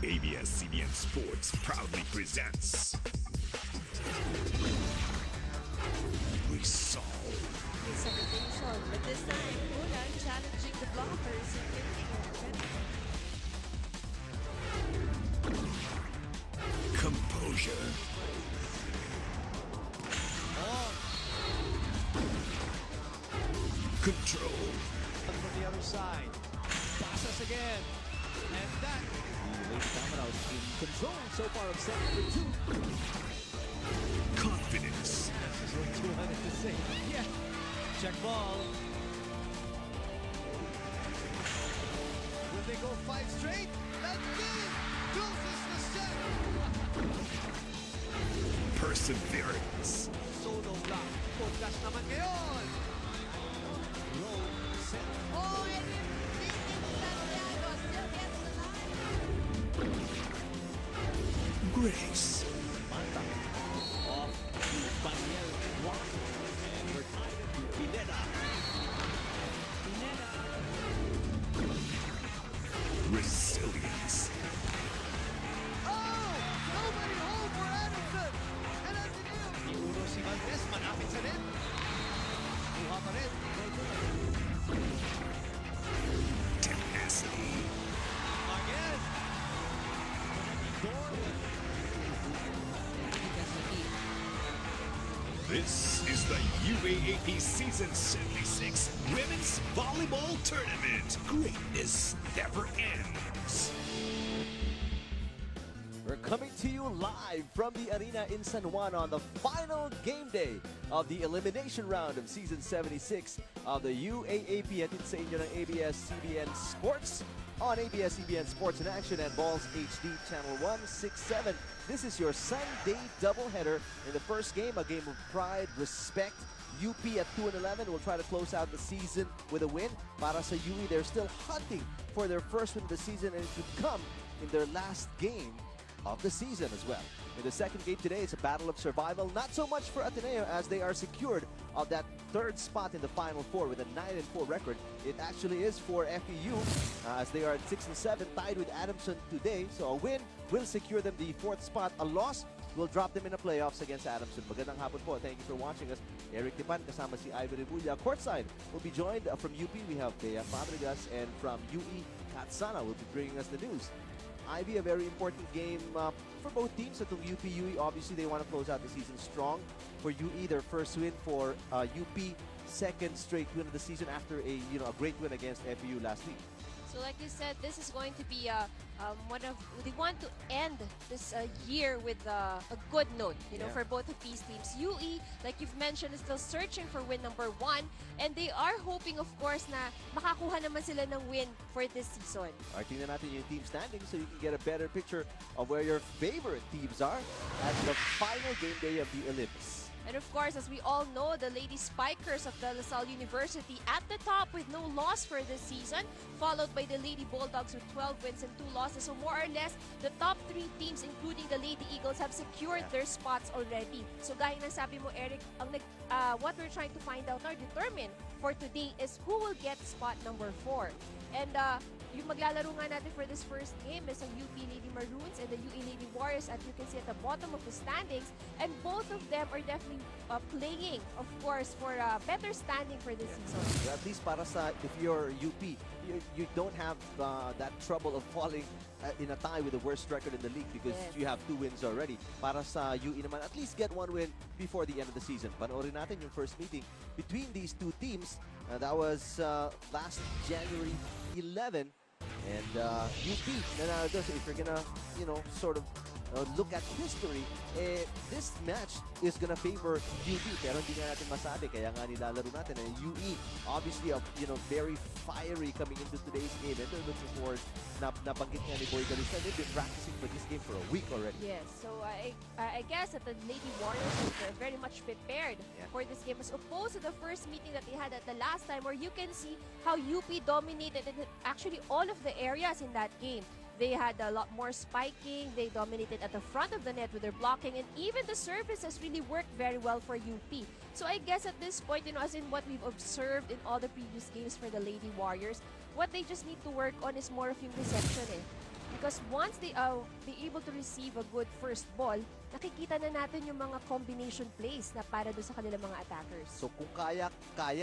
ABS-CBN Sports proudly presents Resolve. It's a rotation, but this time, Ulan challenging the blockers and making it Composure. Control. From the other side. Passes again. And that. The late Domino's in control so far of set number 2. Confidence. This is what 200 to say. Yeah. Check ball. Will they go 5 straight? Let's see. Closes the set. Perseverance. Solo block. Podcast naman ngayon. Roll, set. Oh, and Santiago still gets the line. Grace. Mata. Off to Daniel Juan. And we're tied to Pineda. Pineda. Resilience. Oh! Nobody home for Anderson! And Antonio! Iuro si Valdez, malapit sa net. Kuha pa rin. Tenacity. Again! This is the UAAP Season 76 Women's Volleyball Tournament. Greatness never ends. We're coming to you live from the arena in San Juan on the final game day of the elimination round of Season 76 of the UAAP. Hatid sa inyo ng ABS-CBN Sports on ABS-CBN Sports in Action and Balls HD Channel 167. This is your Sunday doubleheader. In the first game, a game of pride, respect. UP at 2-11 will try to close out the season with a win. Para sa UE, they're still hunting for their first win of the season, and it could come in their last game of the season as well. In the second game today, it's a battle of survival. Not so much for Ateneo as they are secured of that third spot in the Final Four with a 9-4 record. It actually is for FEU as they are at 6-7, tied with Adamson today. So a win will secure them the fourth spot. A loss will drop them in the playoffs against Adamson. Magandang hapon po. Thank you for watching us. Eric Tipan kasama si Ivory Bulla. Courtside will be joined from UP. We have Bea Fabregas, and from UE, Katsana will be bringing us the news. Ivy, a very important game for both teams. At UP UE, obviously they want to close out the season strong. For UE, their first win. For UP, second straight win of the season after a great win against FEU last week. So like you said, this is going to be they want to end this year with a good note, for both of these teams. UE, like you've mentioned, is still searching for win number 1, and they are hoping, of course, na makakuha naman sila ng win for this season. Alright, tingnan natin yung team standing so you can get a better picture of where your favorite teams are at the final game day of the Olympics. And of course, as we all know, the Lady Spikers of De La Salle University at the top with no loss for this season, followed by the Lady Bulldogs with 12 wins and 2 losses. So more or less, the top 3 teams, including the Lady Eagles, have secured their spots already. So gaya ng sabi mo, Eric, what we're trying to find out or determine for today is who will get spot number 4. And yung maglalaro nga natin for this first game is ang UP Lady Maroons and the UE Lady Warriors, as you can see at the bottom of the standings. And both of them are definitely playing, of course, for better standing for this season. At least para sa, if you're UP, you don't have that trouble of falling in a tie with the worst record in the league because you have 2 wins already. Para sa UE naman, at least get 1 win before the end of the season. Panoorin natin yung first meeting between these 2 teams. That was last January 11. And UP, nanalo. So if you're gonna, sort of look at history, this match is gonna favor UP. Pero hindi nga natin masabi, kaya nga nilalaro natin. And UE, obviously, very fiery coming into today's game. And they're looking forward, nabanggit nga ni Boy Galista, they've been practicing for this game for a week already. Yes, so I guess that the Lady Warriors are very much prepared for this game as opposed to the first meeting that they had at the last time, where you can see how UP dominated actually all of the areas in that game. They had a lot more spiking. They dominated at the front of the net with their blocking, and even the service has really worked very well for UP. So I guess at this point, as in what we've observed in all the previous games for the Lady Warriors, what they just need to work on is more of yung reception. Because once they able to receive a good first ball, nakikita na natin yung mga combination plays na para doon sa kanilang mga attackers. So kung kaya,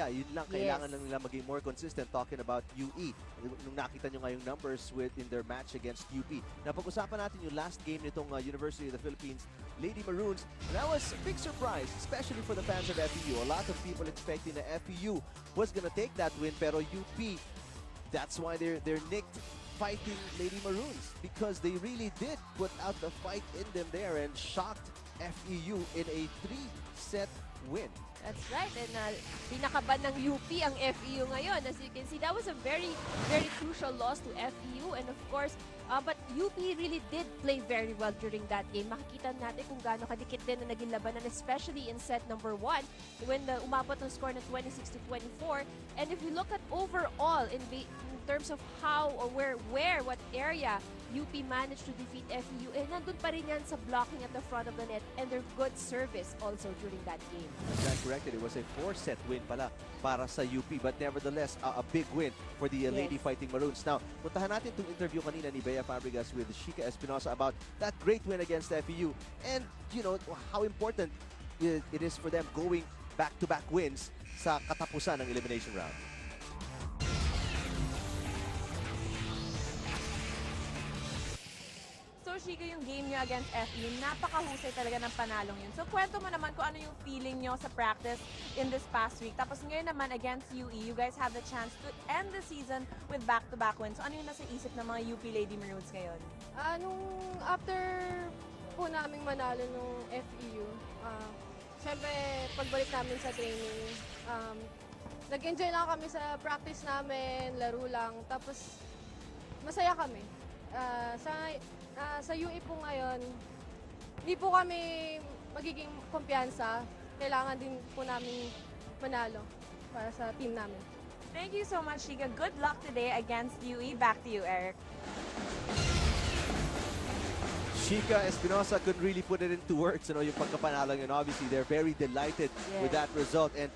yun lang. Yes. Kailangan lang nila maging more consistent talking about UE. Nung nakita nyo nga yung numbers in their match against UP. Napag-usapan natin yung last game nitong University of the Philippines Lady Maroons. And that was a big surprise, especially for the fans of FEU. A lot of people expecting that FEU was gonna take that win, pero UP, that's why they're nicked fighting Lady Maroons, because they really did put out the fight in them there and shocked FEU in a 3-set win. That's right. And pinakaban ng UP ang FEU ngayon. As you can see, that was a very, very crucial loss to FEU. And of course, but UP really did play very well during that game. Makikita natin kung gaano kadikit din na naging labanan, especially in set number 1 when umabot ang score na 26-24. And if you look at overall in terms of how or what area UP managed to defeat FEU, nandun pa rin yan sa blocking at the front of the net and their good service also during that game. That's corrected. It was a 4-set win pala para sa UP, but nevertheless, a big win for the Lady Fighting Maroons. Now, puntahan natin itong interview kanina ni Bea Fabregas with Shika Espinosa about that great win against FEU and, you know, how important it is for them going back-to-back wins sa katapusan ng elimination round. Shika, yung game nyo against FEU, napakahusay talaga ng panalong yun. So, kwento mo naman kung ano yung feeling nyo sa practice in this past week. Tapos ngayon naman against UE, you guys have the chance to end the season with back-to-back wins. So, ano yung nasa isip ng mga UP Lady Maroons ngayon? Nung after po naming manalo nung FEU, syempre pagbalik namin sa training, nag-enjoy lang kami sa practice namin, laro lang, tapos masaya kami. Sa UE po ngayon, hindi po kami magiging kumpiyansa. Kailangan din po namin manalo para sa team namin. Thank you so much, Shika. Good luck today against UE. Back to you, Eric. Shika Espinosa couldn't really put it into words, you know, yung pagkapanalo yun. Obviously, they're very delighted with that result. And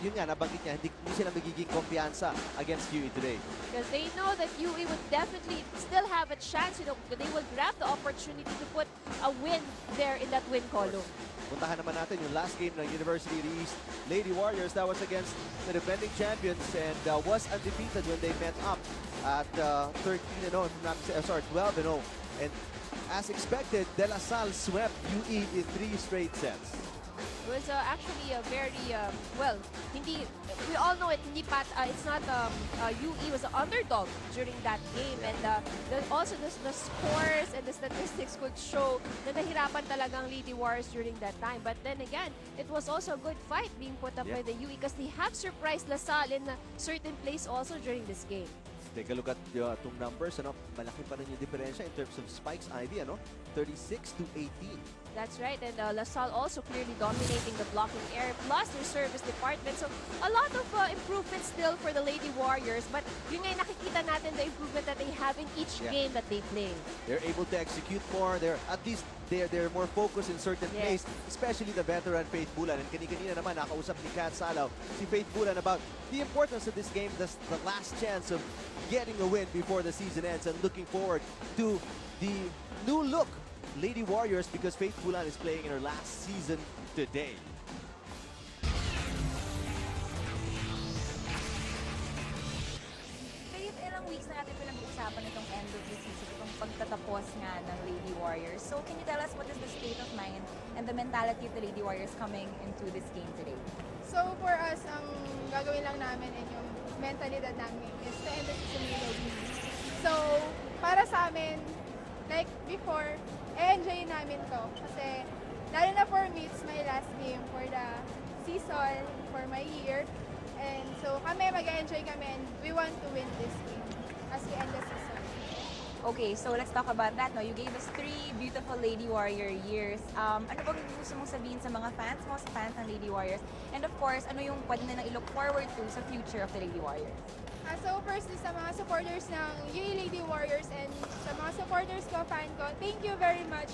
yun nga, nabanggit niya, hindi sila magiging kumpiyansa against UE today. Because they know that UE would definitely still have a chance, you know, they will grab the opportunity to put a win there in that win column. Puntahan naman natin yung last game ng University of the East Lady Warriors. That was against the defending champions and was undefeated when they met up at 12-0. And as expected, De La Salle swept UE in 3 straight sets. It was actually a very, we all know it, it's not, UE was an underdog during that game. And also the scores and the statistics could show na nahirapan talagang Lady Warriors during that time. But then again, it was also a good fight being put up by the UE because they have surprised La Salle in a certain place also during this game. Take a look at itong numbers. Ano, malaki pa rin yung diferensya in terms of Spike's ID. Ano? 36-18. That's right, and La Salle also clearly dominating the blocking area, plus their service department. So a lot of improvements still for the Lady Warriors, but yun nga nakikita natin the improvement that they have in each game that they play. They're able to execute more. They're more focused in certain plays, especially the veteran Faith Bulan. And kanina naman nakausap ni Kat Salaw si Faith Bulan about the importance of this game, the last chance of getting a win before the season ends, and looking forward to the new look Lady Warriors because Faith Bulan is playing in her last season today. Faith, ilang weeks na natin pinag-uusapan itong end of the season, itong pagtatapos nga ng Lady Warriors. So can you tell us what is the state of mind and the mentality of the Lady Warriors coming into this game today? So for us, ang gagawin lang namin and yung mentalidad namin is to end the season with a win. So para sa amin, like before, enjoy namin to. Kasi, lalo na for me, it's my last game for the season, for my year. And so, kami, mag-enjoy kami and we want to win this game as we end the season. Okay, so let's talk about that. No, you gave us 3 beautiful Lady Warrior years. Ano bang gusto mong sabihin sa mga fans mo, sa fans ng Lady Warriors? And of course, ano yung pwede na i-look forward to sa future of the Lady Warriors? So firstly, sa mga supporters ng UE Lady Warriors and sa mga supporters ko, fan ko, thank you very much.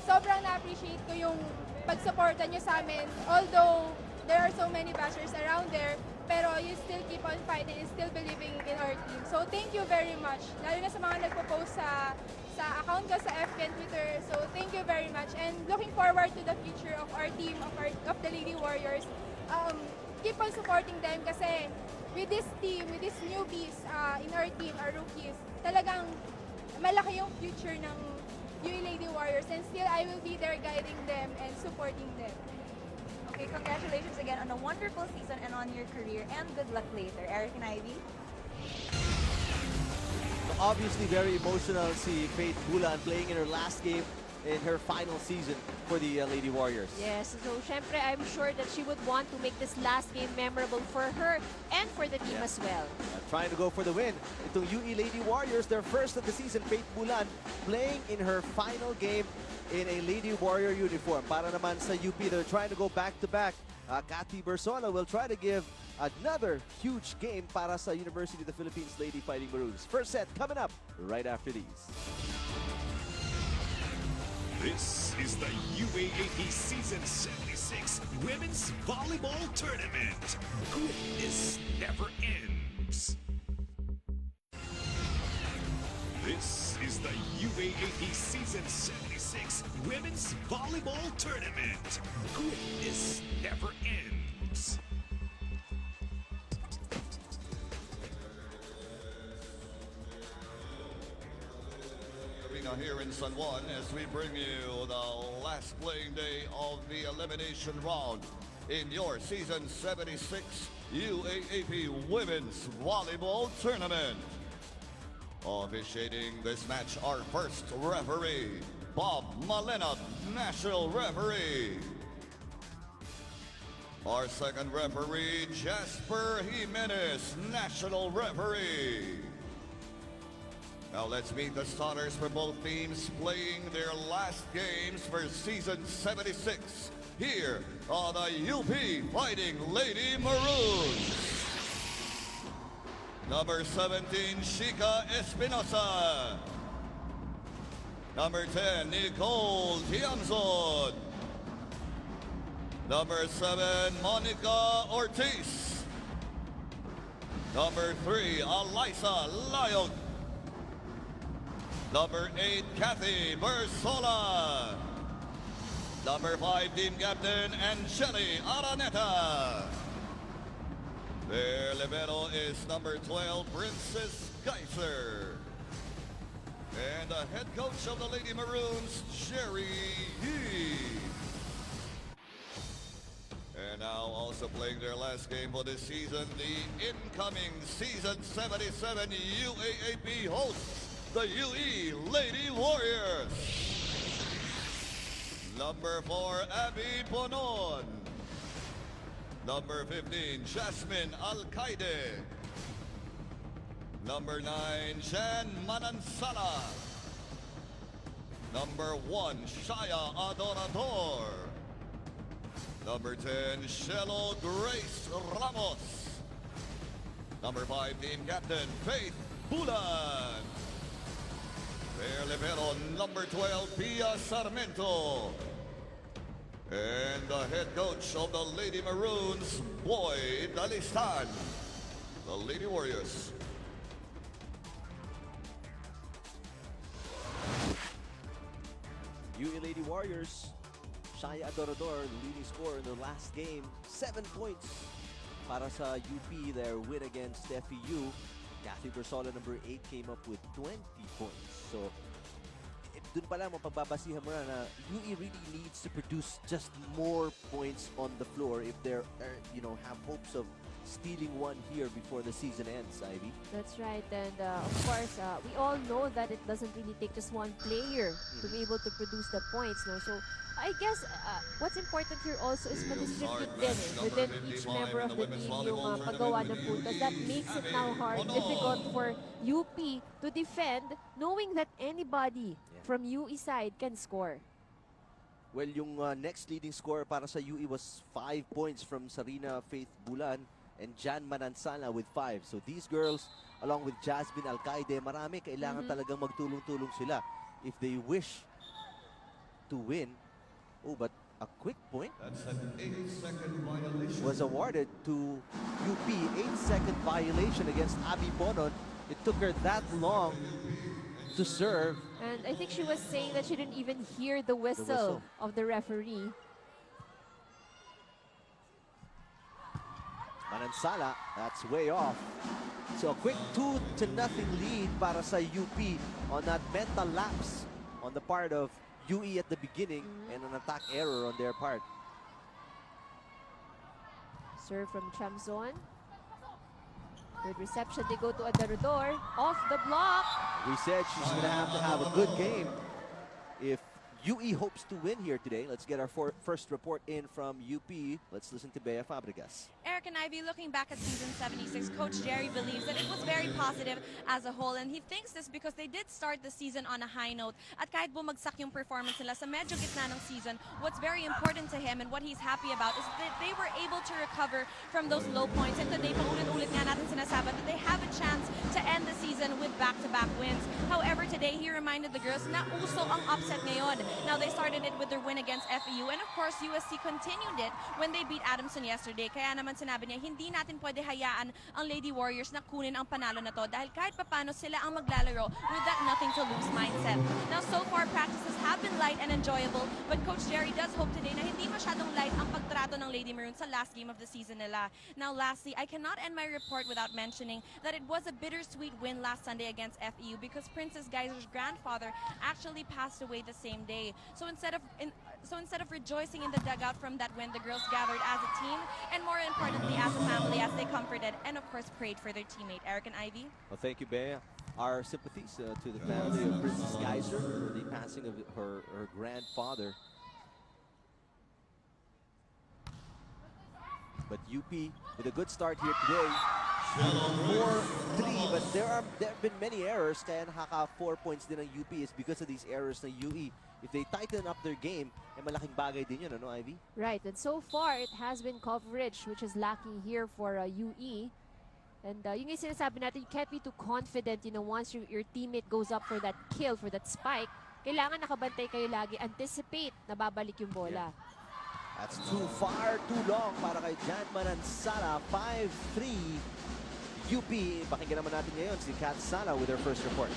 Sobrang na-appreciate ko yung pag-supportan nyo sa amin. Although there are so many bashers around there, pero you still keep on fighting and still believing in our team. So thank you very much. Lalo na sa mga nagpo-post sa account ko sa FB and Twitter. So, thank you very much. And looking forward to the future of our team, of the Lady Warriors. Keep on supporting them kasi with this team, with these newbies in our team, our rookies, talagang malaki yung future ng UE Lady Warriors. And still, I will be there guiding them and supporting them. Okay, congratulations again on a wonderful season and on your career, and good luck later. Eric and Ivy? Obviously very emotional si Faith Bulan playing in her last game in her final season for the Lady Warriors. Yes, so syempre I'm sure that she would want to make this last game memorable for her and for the team as well. Trying to go for the win. Itong UE Lady Warriors, their first of the season, Faith Bulan playing in her final game in a Lady Warrior uniform. Para naman sa UP, they're trying to go back-to-back. Cathy Bersola will try to give another huge game para sa University of the Philippines Lady Fighting Maroons. First set coming up right after these. This is the UAAP Season 76 Women's Volleyball Tournament. Greatness never ends. This is the UAAP Season 76 Women's Volleyball Tournament. Greatness never ends. Arena here in San Juan as we bring you the last playing day of the elimination round in your Season 76 UAAP Women's Volleyball Tournament. Officiating this match, our first referee, Bob Malena, National Referee. Our second referee, Jasper Jimenez, National Referee. Now let's meet the starters for both teams playing their last games for Season 76 here on the UP Fighting Lady Maroons. Number 17, Shika Espinosa. Number 10, Nicole Tiamzon. Number 7, Monica Ortiz. Number 3, Alyssa Layog. Number 8, Cathy Bersola. Number 5, Team Captain Angeli Araneta. Their libero is number 12, Princess Geiser. And the head coach of the Lady Maroons, Jerry Yee. And now also playing their last game for this season, the incoming Season 77 UAAP hosts, the UE Lady Warriors. Number 4, Abby Bonon. Number 15, Jasmine Alcaide. Number 9, Jan Manansala. Number 1, Shaya Adorador. Number 10, Shelo Grace Ramos. Number 5, Team Captain Faith Bulan. Their libero, number 12, Pia Sarmiento. And the head coach of the Lady Maroons, Boy Dalistan. The Lady Warriors. UE Lady Warriors, Shaya Adorador, the leading scorer in the last game, 7 points para sa UP, their win against FEU. Cathy Bersola, number 8, came up with 20 points. So, dun pa lang mapagbabasihan mo na UE really needs to produce just more points on the floor if they're, have hopes of stealing one here before the season ends, Ivy. That's right, and of course, we all know that it doesn't really take just one player to be able to produce the points, no? So, I guess what's important here also is ma-distribute din within each member of the team yung paggawa ng puntos. That makes it now hard, difficult for UP to defend, knowing that anybody from UE side can score. Well, yung next leading scorer para sa UE was 5 points from Sarina Faith Bulan and Jan Manansala with 5. So these girls, along with Jasmine Alcaide, marami kailangan talagang magtulong-tulong sila if they wish to win. Oh, but a quick point was awarded to UP. 8-second violation against Abby Bonon It took her that long to serve. And I think she was saying that she didn't even hear the whistle, whistle. of the referee. Manansala, that's way off. So a quick 2-0 lead para sa UP on that mental lapse on the part of UE at the beginning and an attack error on their part. Serve from Chamzon. Good reception. They go to Adarodor. Off the block. We said she's going to have a good game if UE hopes to win here today. Let's get our first report in from UP. Let's listen to Bea Fabregas. Eric and Ivy, looking back at season 76, Coach Jerry believes that it was very positive as a whole, and he thinks this because they did start the season on a high note. At kahit bumagsak yung performance nila sa medyo gitna ng season, what's very important to him and what he's happy about is that they were able to recover from those low points. And today, paulit-ulit nga natin sinasabi that they have a chance to end the season with back-to-back wins. However, today, he reminded the girls na uso ang upset ngayon. Now, they started it with their win against FEU, and of course, USC continued it when they beat Adamson yesterday. Kaya naman sinabi niya, hindi natin pwede hayaan ang Lady Warriors na kunin ang panalo na to dahil kahit papano sila ang maglalaro with that nothing-to-lose mindset. Now, so far, practices have been light and enjoyable, but Coach Jerry does hope today na hindi masyadong light ang pagtrato ng Lady Maroon sa last game of the season nila. Now, lastly, I cannot end my report without mentioning that it was a bittersweet win last Sunday against FEU because Princess Geyser's grandfather actually passed away the same day. So instead of rejoicing in the dugout from that win, the girls gathered as a team and more importantly as a family as they comforted and of course prayed for their teammate Eric and Ivy. Well, thank you, Bea. Our sympathies to the family of Princess Geyser for the passing of her grandfather. But UP with a good start here today. 4-3, but there have been many errors kaya nakaka 4 points din ang UP is because of these errors ng UE. If they tighten up their game, malaking bagay din yun, ano, Ivy? Right, and so far, it has been coverage, which is lacking here for UE. And yung sinasabi natin, you can't be too confident, once your teammate goes up for that kill, for that spike, kailangan nakabantay kayo lagi, anticipate na babalik yung bola. Yeah. That's too far, too long para kay Jan Manansala. 5-3 UP. Pakinggan naman natin ngayon si Kat Sala with her first report.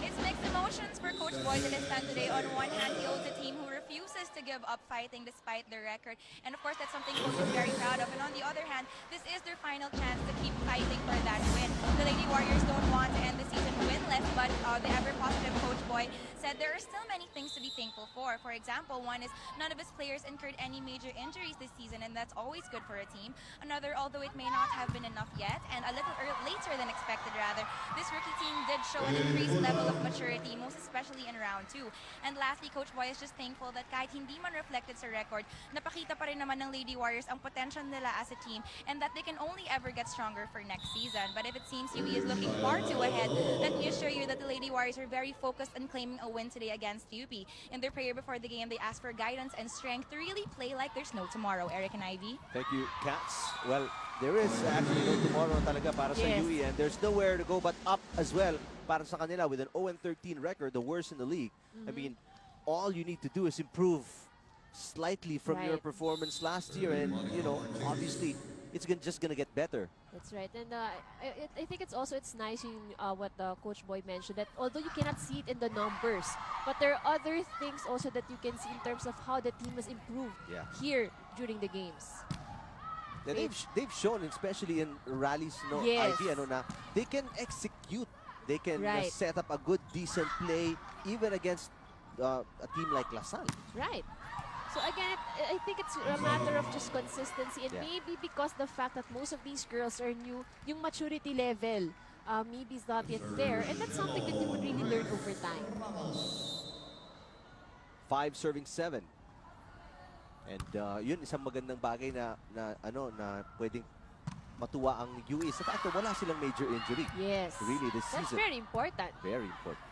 It's mixed emotions for Coach Boy Dilistan today. On one hand, he owes a team who refuses to give up fighting despite their record. And of course, that's something Coach is very proud of. And on the other hand, this is their final chance to keep fighting for that win. The Lady Warriors don't want to end the season winless, but the ever-positive Coach Boy said there are still many things to be thankful for. For example, one is none of his players incurred any major injuries this season, and that's always good for a team. Another, although it may not have been enough yet, and a little later than expected rather, this rookie team did show an increased level of maturity, most especially in round 2. And lastly, Coach Boy is just thankful that kahit hindi man reflected sa record, napakita pa rin naman ng Lady Warriors ang potential nila as a team and that they can only ever get stronger for next season. But if it seems UE is looking far too ahead, let me assure you that the Lady Warriors are very focused on claiming a win today against UP. In their prayer before the game, they asked for guidance and strength to really play like there's no tomorrow. Eric and Ivy. Thank you, Cats. Well, there is actually no tomorrow talaga para sa UE, and there's nowhere to go but up as well para sa kanila with an 0-13 record, the worst in the league. I mean, all you need to do is improve slightly from your performance last year, and obviously it's just gonna get better. That's right, and I think it's nice what Coach Boy mentioned, that although you cannot see it in the numbers, but there are other things also that you can see in terms of how the team has improved here during the games. And they've shown, especially in rallies, Ivy, na they can execute. They can set up a good, decent play, even against a team like LaSalle. Right. So again, I think it's a matter of just consistency, and maybe because the fact that most of these girls are new, yung maturity level maybe is not yet there, and that's something that you would really learn over time. 5 serving 7. And yun isang magandang bagay na pwedeng matuwa ang UE sa fact na wala silang major injury. Yes. Really this season. That's very important. Very important.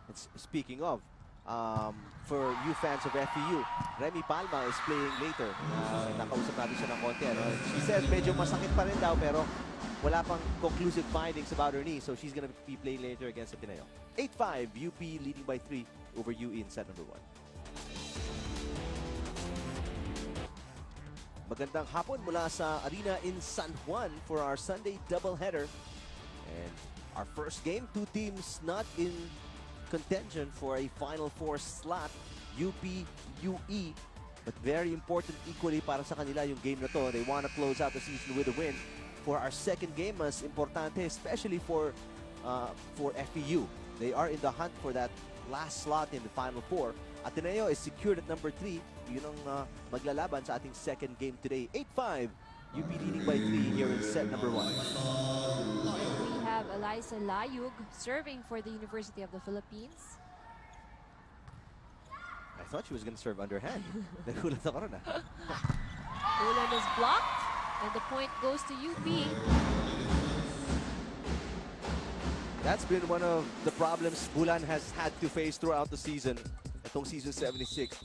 And speaking of, for you fans of FEU, Remy Palma is playing later. Nakausap natin siya ng konti. She says medyo masakit pa rin daw pero wala pang conclusive findings about her knee, so she's gonna be playing later against Ateneo. 8-5, UP leading by 3 over UE in set number 1. Magandang hapon mula sa Arena in San Juan for our Sunday doubleheader. And Our first game, two teams not in contention for a Final Four slot. UP, UE. But very important equally para sa kanila yung game na to. They want to close out the season with a win. For our second game, mas importante, especially for FEU. They are in the hunt for that last slot in the Final Four. Ateneo is secured at number 3. Yun ang maglalaban sa ating second game today. 8-5. UP leading by 3 here in set number 1. We have Eliza Layug serving for the University of the Philippines. I thought she was going to serve underhand. Nagulat ako ron. Bulan is blocked, and the point goes to UP. That's been one of the problems Bulan has had to face throughout the season. Itong season 76.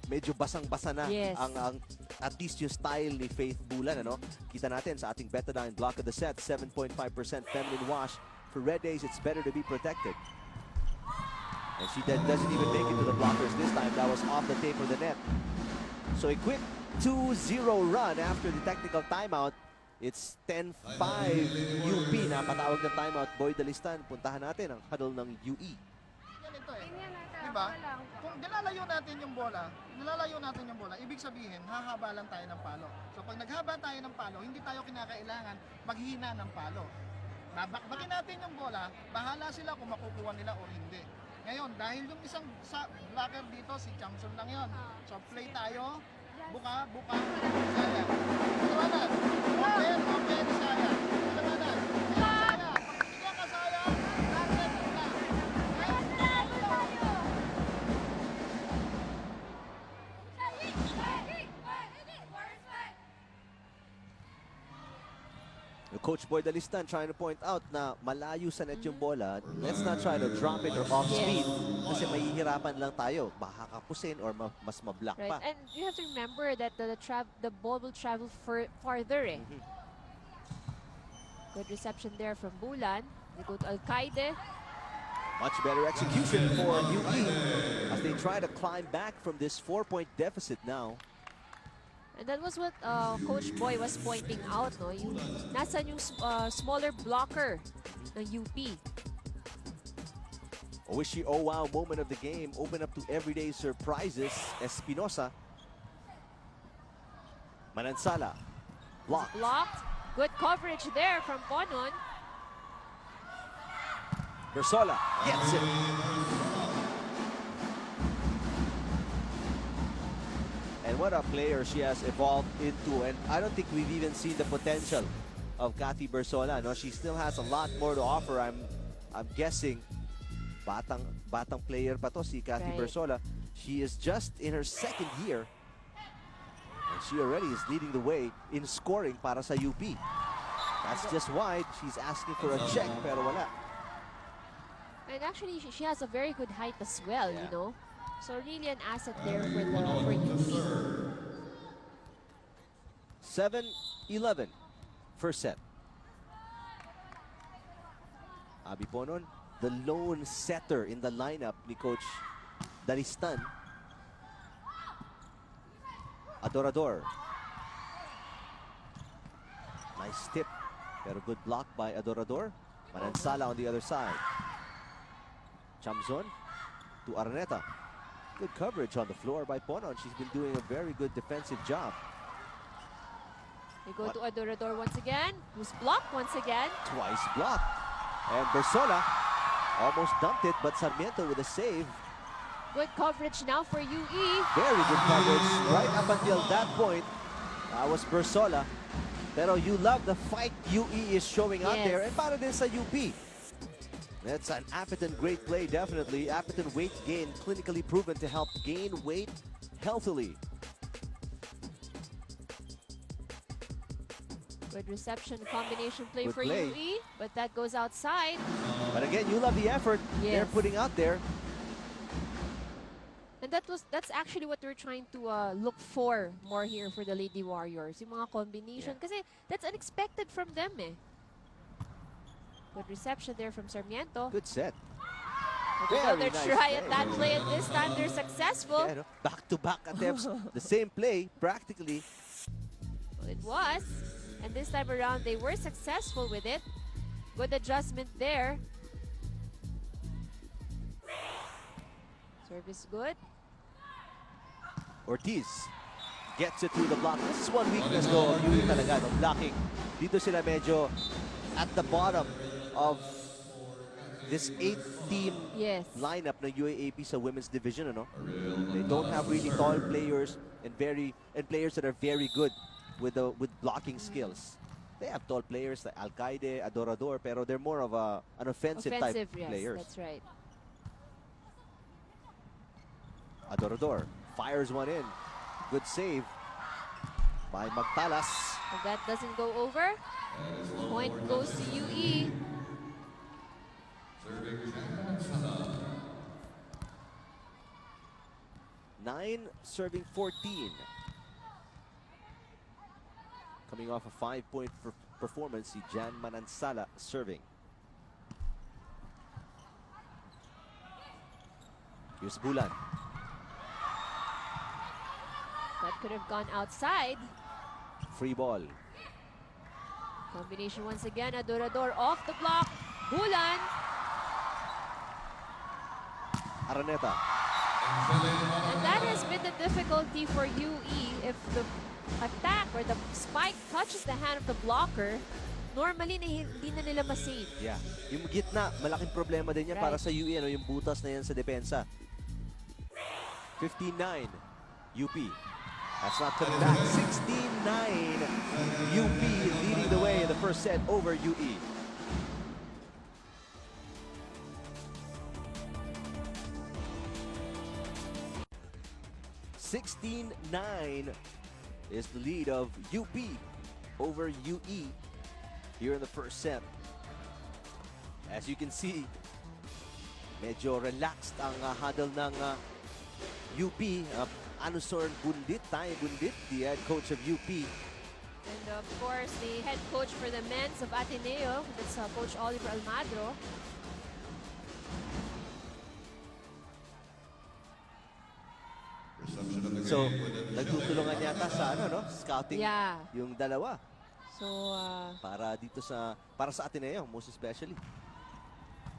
Medyo basang-basa na ang at least yung style ni Faith Bulan. Ano? Kita natin sa ating Betadine block of the set, 7.5% feminine wash. For Red Days, it's better to be protected. And she doesn't even make it to the blockers this time. That was off the tape of the net. So a quick 2-0 run after the technical timeout. It's 10-5 UP na patawag ng timeout. Boy Dalistan, puntahan natin ang huddle ng UE. Ganito diba? Kung nilalayo natin yung bola, ibig sabihin, hahaba lang tayo ng palo. So pag naghaba tayo ng palo, hindi tayo kinakailangan maghina ng palo. Babakbakin natin yung bola, bahala sila kung makukuha nila o hindi. Ngayon, dahil yung isang blocker dito, si Chamson lang yon. So play tayo, buka, saya. Pagkawanan, open, saya. Pagkawanan, saya. Pagkakita ka saya, target na. Coach Boy Dalistan trying to point out na malayo sa net yung bola. Let's not try to drop it or off speed kasi mahihirapan lang tayo. Baka kapusin or mas mablock pa. And you have to remember that the ball will travel farther. Good reception there from Bulan. They go to Alcaide. Much better execution for UE as they try to climb back from this 4-point deficit now. And that was what Coach Boy was pointing out, no? Yung nasan yung smaller blocker ng UP. A wishy oh wow moment of the game, open up to everyday surprises. Espinosa, Manansala, blocked. Good coverage there from Ponon. Bersola gets it. And what a player she has evolved into. And I don't think we've even seen the potential of Cathy Bersola. No, she still has a lot more to offer. I'm guessing batang player pa to si Cathy Bersola. She is just in her second year. And she already is leading the way in scoring para sa UP. That's just why she's asking for a check, pero wala. And actually, she has a very good height as well, you know. So really an asset there for UP. 7-11, first set. Abby Ponon, the lone setter in the lineup ni Coach Dalistan. Adorador. Nice tip, pero good block by Adorador. Manansala on the other side. Chamzon to Araneta. Good coverage on the floor by Ponon. She's been doing a very good defensive job. They go to Adorador once again, who's blocked once again. Twice blocked. And Bersola almost dumped it, but Sarmiento with a save. Good coverage now for UE. Very good coverage right up until that point. That was Bersola. Pero you love the fight UE is showing out there. And para din sa UP. That's an Appeton great play, definitely. Appeton weight gain, clinically proven to help gain weight healthily. Good reception, combination play for UE, but that goes outside. But again, you love the effort they're putting out there. And that's actually what we're trying to look for more here for the Lady Warriors. Yung mga combination, kasi that's unexpected from them eh. Good reception there from Sarmiento. Good set. Another try at that play, and this time they're successful. Yeah, no? Back-to-back attempts. The same play, practically. Well, it was. And this time around, they were successful with it. Good adjustment there. Service good. Ortiz gets it through the block. This is one weakness though of UE talaga, no? Blocking. Dito sila medyo at the bottom of this 8-team lineup ng UAAP sa women's division, ano? They don't have really tall players and players that are very good with blocking skills. They have tall players like Alcaide, Adorador, pero they're more of an offensive type players. That's right. Adorador fires one in. Good save by Magtalas. If that doesn't go over, point goes to UE. Nine serving 14. Coming off a 5-point performance, si Jan Manansala serving. Here's Bulan. That could have gone outside. Free ball. Combination once again. Adorador off the block. Bulan. Araneta. And that has been the difficulty for UE. If the attack or the spike touches the hand of the blocker, normally hindi na nila masave. Yeah. Yung gitna, malaking problema din yan para sa UE. Ano, yung butas na yan sa depensa. 15-9. UP. That's not coming back. 16-9. UP leading the way in the first set over UE. (16-9) is the lead of UP over UE here in the first set. As you can see, medyo relaxed ang huddle ng UP. Anusor Bundit, the head coach of UP. And of course, the head coach for the men's of Ateneo, that's Coach Oliver Almadro. So, nagtutulungan yata sa scouting yung dalawa. So, para sa Ateneo, most especially.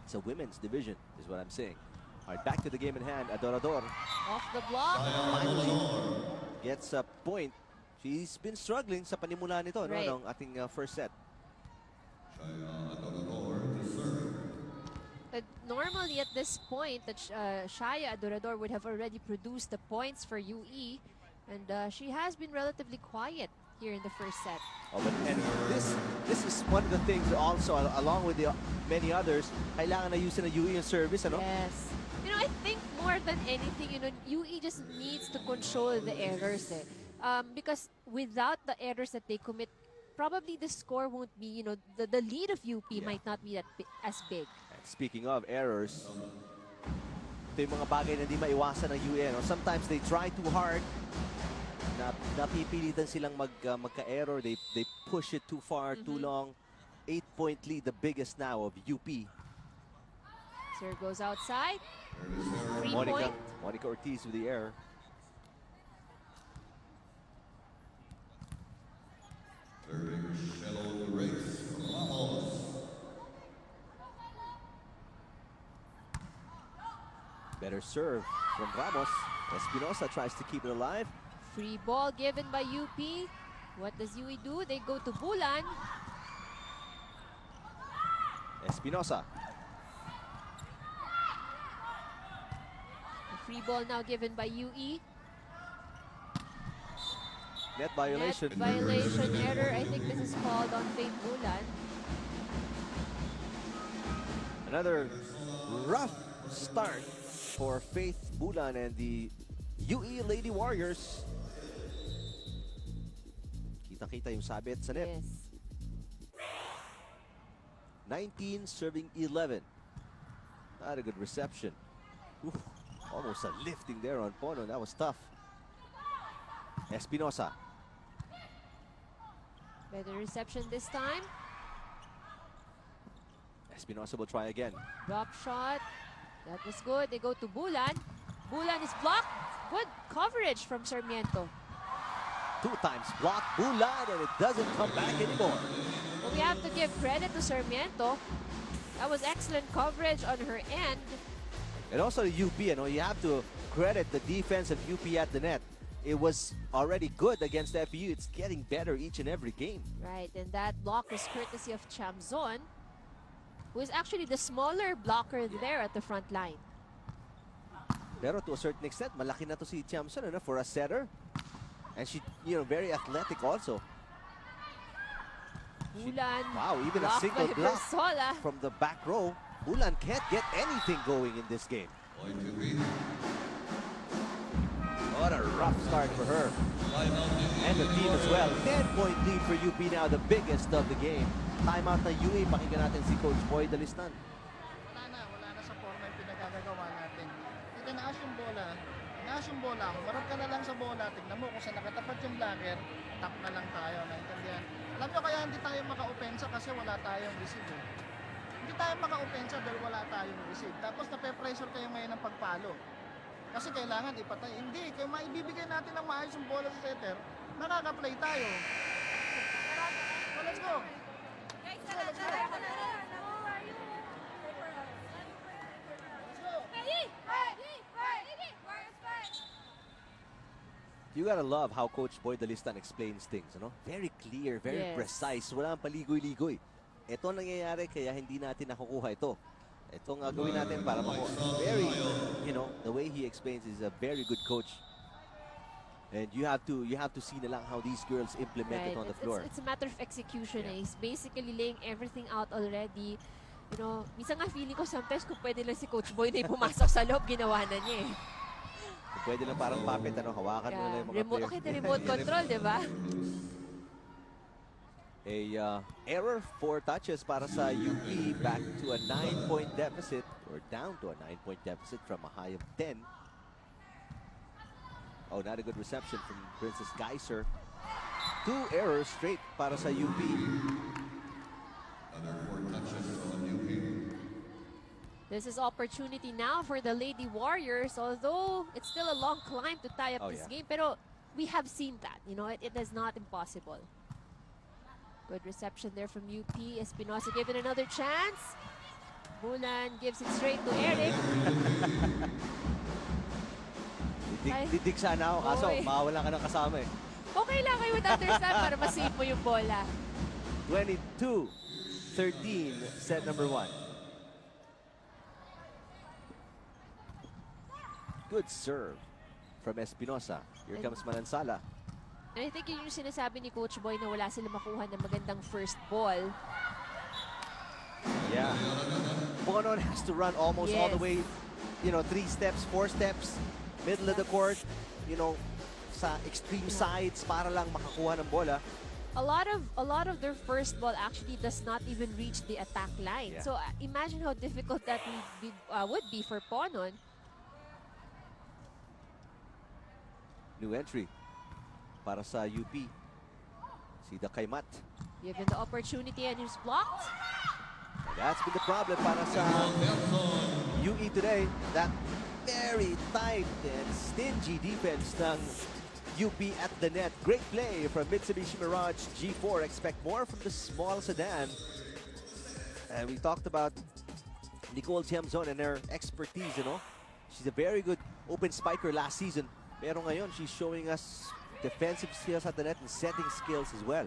It's a women's division, is what I'm saying. All right, back to the game in hand. Adorador. Off the block. Finally gets a point. She's been struggling sa panimula nito, right, no, ng ating first set. Normally at this point, that Shaya Adorador would have already produced the points for UE, and she has been relatively quiet here in the first set. Oh, and this is one of the things also, along with the many others, kailangan na yusin ng UE yung service, ano? Yes. You know, I think more than anything, UE just needs to control the errors. Because without the errors that they commit, probably the score won't be, the lead of UP might not be as big. And speaking of errors, ito yung mga bagay na di maiwasan ng UE. Sometimes they try too hard. Napipilitan silang magka-error. They push it too far, too long. 8-point lead, the biggest now of UP. Serve goes outside. 3-point. Monica Ortiz with the error. Better serve from Ramos. Espinosa tries to keep it alive. Free ball given by UP. What does UE do? They go to Bulan. Espinosa. The free ball now given by UE. Net violation. Net violation error. I think this is called on Faith Bulan. Another rough start for Faith Bulan and the UE Lady Warriors. Kita-kita yung sabit sa net. Yes. 19 serving 11. Not a good reception. Ooh, almost a lifting there on Pono. That was tough. Espinosa. Better reception this time. Espinosa will try again. Drop shot. That was good. They go to Bulan. Bulan is blocked. Good coverage from Sarmiento. 2 times blocked Bulan, and it doesn't come back anymore. Well, We have to give credit to Sarmiento. That was excellent coverage on her end. And also UP, you have to credit the defense of UP at the net. It was already good against FU. It's getting better each and every game. Right, and that block was courtesy of Chamzon, who is actually the smaller blocker there at the front line. Pero to a certain extent, malaki na to si Chamzon for a setter. And she, very athletic also. Bulan, wow, even a blocked single by block Bersola. from the back row. Bulan can't get anything going in this game. What a rough start for her. And the team as well. 10-point lead for UP now, the biggest of the game. Timeout na UE. Pakinggan natin si Coach Boy Dalistan. Wala na sa forma yung pinagagagawa natin. Itinaas yung bola, humarap ka na lang sa bola, tignan mo kung saan nakatapat yung blocker, tap na lang tayo, naintindihan. Alam nyo kaya hindi tayo maka-opensa kasi wala tayong receive. Hindi tayo maka-opensa dahil wala tayong receive. Tapos nape-pressure kayo ngayon ng pagpalo. Kasi kailangan ipatay. Hindi, kaya maibibigay natin ng maayos yung bola sa setter, nakaka-play tayo. So let's go! You gotta love how Coach Boy Dalistan explains things, Very clear, very precise. Walang paligoy-ligoy. Ito nangyayari kaya hindi natin nakukuha ito. Ito nga gawin natin para very, the way he explains is a very good coach. And you have to see na lang how these girls implement it on the floor. It's a matter of execution. He's basically laying everything out already. Minsan nga feeling ko sometimes kung pwede lang si Coach Boy na pumasok sa loob, ginawa na niya eh. Pwede lang parang puppet, hawakan mo na yung mga players. Okay, the remote control, di ba? A error, 4 touches para sa UP, back to a 9-point deficit, or down to a 9-point deficit from a high of 10. Oh, not a good reception from Princess Geyser. 2 errors straight para sa UP. Another 4 touches on UP. This is opportunity now for the Lady Warriors, although it's still a long climb to tie up this game. Pero we have seen that, it is not impossible. Good reception there from UP. Espinosa given another chance. Bulan gives it straight to Eric. Didig sana ako, kaso mawala ka ng kasama eh. Okay lang kayo with understand para masave mo yung bola. 22-13, set number 1. Good serve from Espinosa. Here comes Manansala. And I think yun yung sinasabi ni Coach Boy na wala sila makuha ng magandang first ball. Yeah. Bonon has to run almost all the way, 3 steps, 4 steps, middle of the court, sa extreme sides para lang makakuha ng bola. A lot of their first ball actually does not even reach the attack line. Yeah. So imagine how difficult that would be for Ponon. New entry para sa UP. Si Dakaymat. Given the opportunity and he's blocked. And that's been the problem para sa UE today. That very tight and stingy defense ng UP at the net. Great play from Mitsubishi Mirage G4. Expect more from the small sedan. And we talked about Nicole Tiamzon and her expertise, She's a very good open spiker last season. Pero ngayon, she's showing us defensive skills at the net and setting skills as well.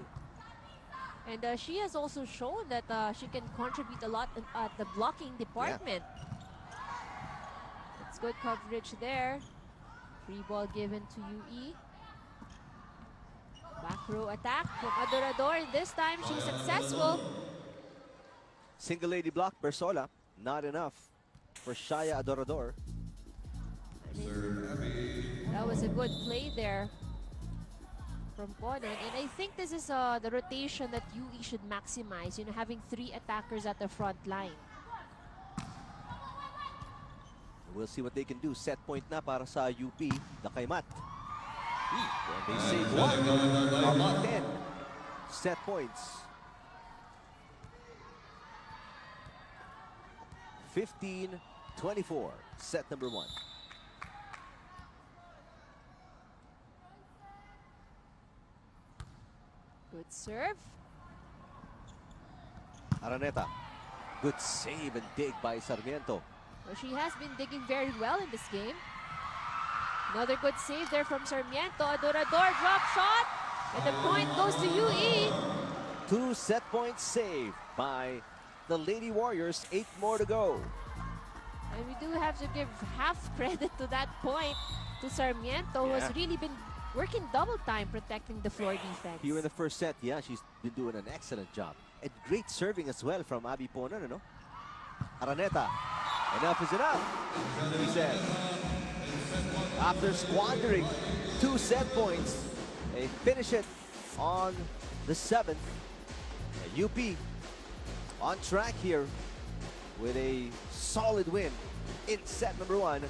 And she has also shown that she can contribute a lot at the blocking department. It's good coverage there. Free ball given to UE. Back row attack from Adorador. This time she's successful. Single lady block, Bersola. Not enough for Shaya Adorador. That was a good play there from Ponon. And I think this is the rotation that UE should maximize, having 3 attackers at the front line. We'll see what they can do. Set point na para sa UP, Dakaymat. And they save 1 of 10 set points. 15-24, set number 1. Good serve. Araneta. Good save and dig by Sarmiento. Well, she has been digging very well in this game. Another good save there from Sarmiento. Adorador drop shot. And the point goes to UE. 2 set points saved by the Lady Warriors. 8 more to go. And we do have to give half credit to that point to Sarmiento, who has really been working double time protecting the floor defense. Here in the first set, yeah, she's been doing an excellent job. And great serving as well from Abby Ponan, no? Araneta, enough is enough, he said. After squandering 2 set points, they finish it on the 7th. UP on track here with a solid win in set number 1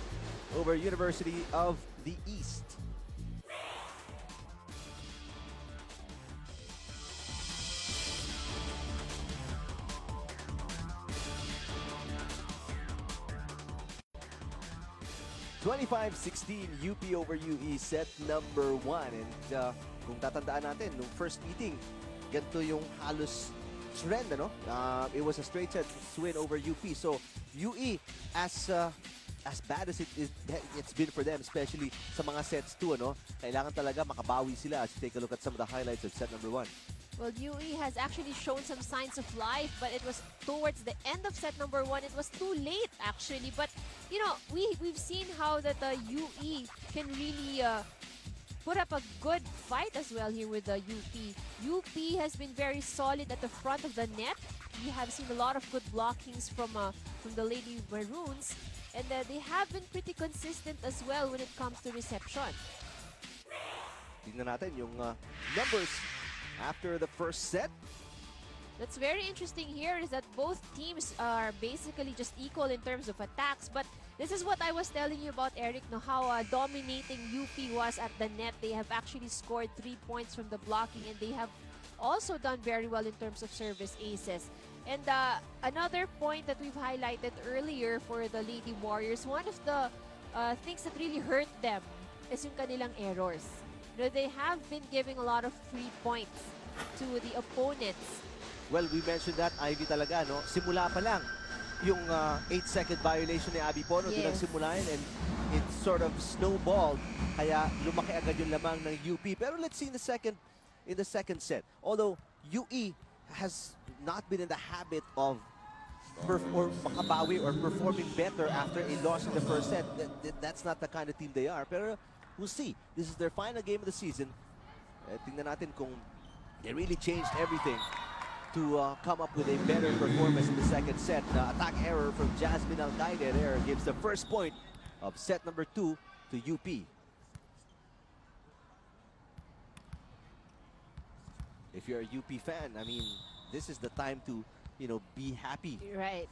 over University of the East. (25-16) UP over UE set number 1. And kung tatandaan natin, nung first meeting, ganito yung halos trend, ano? It was a straight set win over UP. So UE, as bad as it's been for them, especially sa mga sets 2, ano? Kailangan talaga makabawi sila as you take a look at some of the highlights of set number 1. Well, UE has actually shown some signs of life, but it was towards the end of set number 1. It was too late, actually. But, you know, we've seen how that UE can really put up a good fight as well here with the UP. UP has been very solid at the front of the net. We have seen a lot of good blockings from the Lady Maroons. And they have been pretty consistent as well when it comes to reception. Tingnan natin yung numbers after the first set. That's very interesting here is that both teams are basically just equal in terms of attacks. But this is what I was telling you about, Eric, no, how dominating UP was at the net. They have actually scored 3 points from the blocking, and they have also done very well in terms of service aces. And another point that we've highlighted earlier for the Lady Warriors, one of the things that really hurt them is yung kanilang errors. You know, they have been giving a lot of free points to the opponents. Well, we mentioned that, Ivy talaga, no? Simula pa lang yung 8-second violation ni Abby Pono, Yes. pinagsimulan, and it sort of snowballed. Kaya lumaki agad yung lamang ng UP. Pero let's see in the second set. Although UE has not been in the habit of makabawi or performing better after a loss in the first set. That's not the kind of team they are. Pero we'll see. This is their final game of the season. Tingnan natin kung they really changed everything to come up with a better performance in the second set. The attack error from Jasmine Alcaide there gives the first point of set number 2 to UP. If you're a UP fan, I mean, this is the time to, you know, be happy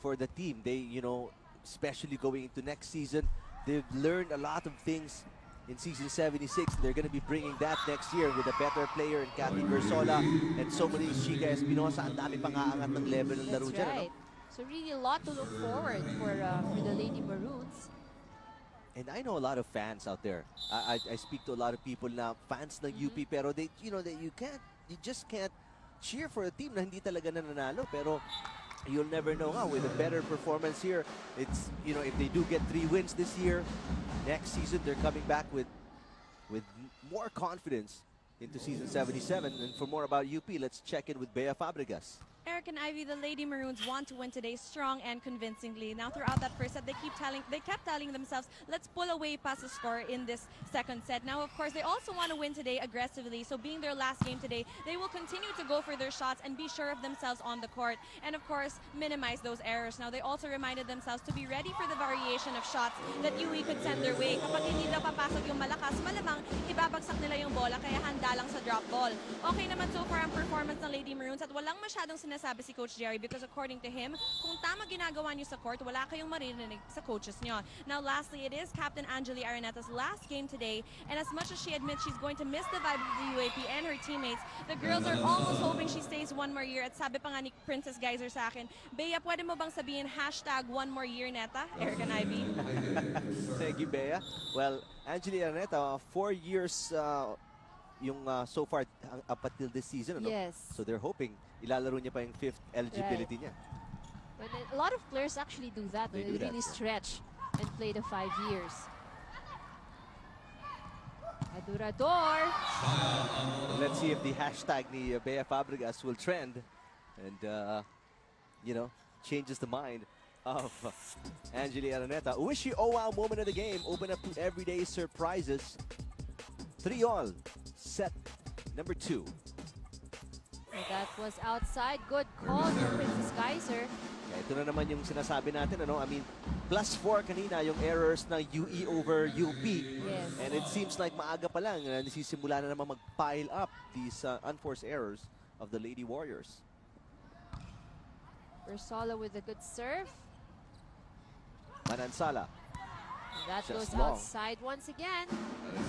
for the team. They, you know, especially going into next season, they've learned a lot of things in season 76. They're going to be bringing that next year with a better player in Kathy Versola and so many Chica Espinosa. Ang dami pang aangat ng level ng laro dyan, Right. So really a lot to look forward for the Lady Maroons. And I know a lot of fans out there. I speak to a lot of people na fans ng UP, pero they, you know, you just can't cheer for a team na hindi talaga nananalo. Pero you'll never know nga with a better performance here. It's, you know, if they do get 3 wins this year, next season they're coming back with more confidence into season 77. And for more about UP, let's check in with Bea Fabregas. Eric and Ivy, the Lady Maroons want to win today strong and convincingly. Now, throughout that first set, they kept telling themselves, let's pull away past the score in this second set. Now, of course, they also want to win today aggressively. So being their last game today, they will continue to go for their shots and be sure of themselves on the court. And of course, minimize those errors. Now, they also reminded themselves to be ready for the variation of shots that UE could send their way. Kapag hindi daw papasok yung malakas, malamang ibabagsak nila yung bola, kaya handa lang sa drop ball. Okay naman so far ang performance ng Lady Maroons at walang masyadong sinasabi si Coach Jerry because according to him, kung tama ginagawa niyo sa court, wala kayong maririnig sa coaches niyo. Now lastly, it is Captain Angeli Araneta's last game today, and as much as she admits she's going to miss the vibe of the UAP and her teammates, the girls are almost hoping she stays 1 more year. At sabi pa nga ni Princess Geyser sa akin, Bea, pwede mo bang sabihin #1 more year neta? Eric and Ivy. Thank you, Bea. Well, Angeli Araneta, 4 years yung so far up until this season, ano? Yes. So they're hoping ilalaro niya pa yung 5th eligibility niya. But a lot of players actually do that. They They do that, really yeah. stretch and play the 5 years. Adurador. Let's see if the hashtag ni Bea Fabregas will trend and, you know, changes the mind of Angeli Araneta. Wishy oh wow moment of the game. Open up to everyday surprises. 3-all. Set number 2. So that was outside. Good call from Princess Kaiser. Kaya ito na naman yung sinasabi natin, ano? I mean, +4 kanina yung errors ng UE over UP. Yes. And it seems like maaga pa lang nasisimula na naman mag-pile up these unforced errors of the Lady Warriors. Ursola with a good serve. Manansala. And that Just goes long. outside once again.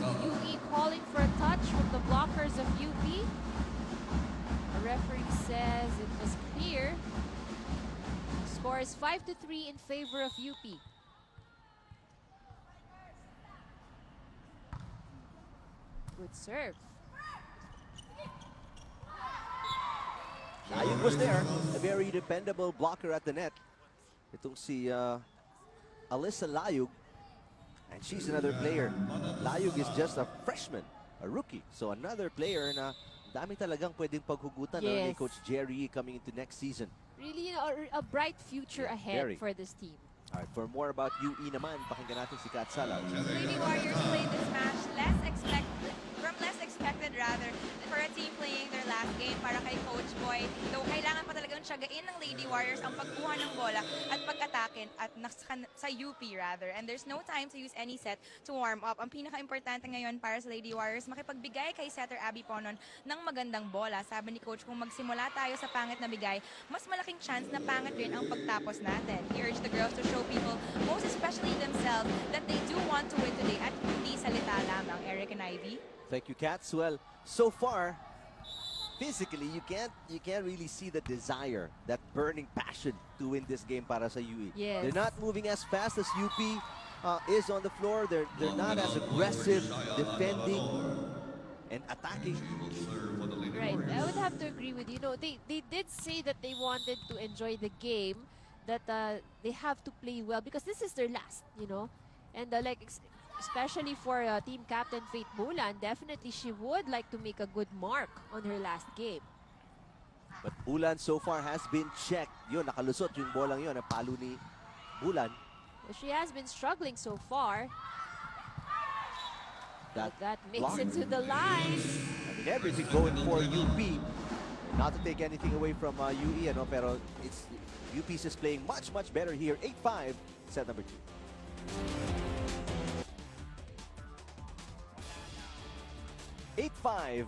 UE calling for a touch from the blockers of UP. The referee says it was clear. Score is 5-3 in favor of UP. Good serve. Layug was there. A very dependable blocker at the net. Itong si Alyssa Layug. And she's another player. Layug is just a freshman, a rookie. So another player na dami talagang pwedeng paghugutan ni Yes. Coach Jerry coming into next season. Really, a bright future Yeah, ahead very. for this team. All right, for more about UE naman, pakinggan natin si Kat Sala. Lady Warriors played this match from less expected rather for a team playing their last game para kay Coach Boy. Though kailangan pa talagang tiyagain ng Lady Warriors ang pagkuha ng bola at pag-atakin at sa UP rather. And there's no time to use any set to warm up. Ang pinaka-importante ngayon para sa Lady Warriors, makipagbigay kay setter Abby Ponon ng magandang bola. Sabi ni Coach, kung magsimula tayo sa pangit na bigay, mas malaking chance na pangit rin ang pagtapos natin. He urged the girls to show people, most especially themselves, that they do want to win today at hindi salita lamang. Eric and Ivy. Thank you, Cats. Well, so far, physically, you can't really see the desire, that burning passion to win this game para sa UE. Yes. They're not moving as fast as UP is on the floor. They're not as aggressive defending and attacking. Right, I would have to agree with you. No, they did say that they wanted to enjoy the game, that they have to play well because this is their last, you know, and especially for team captain Faith Bulan, definitely she would like to make a good mark on her last game. But Bulan so far has been checked. Yun, nakalusot yung bolang yun, ang palo ni Bulan. Well, she has been struggling so far. That makes block. it to the line. I mean, everything going for UP. Not to take anything away from UE, ano, pero UP is playing much better here. 8-5, set number 2. 8-5,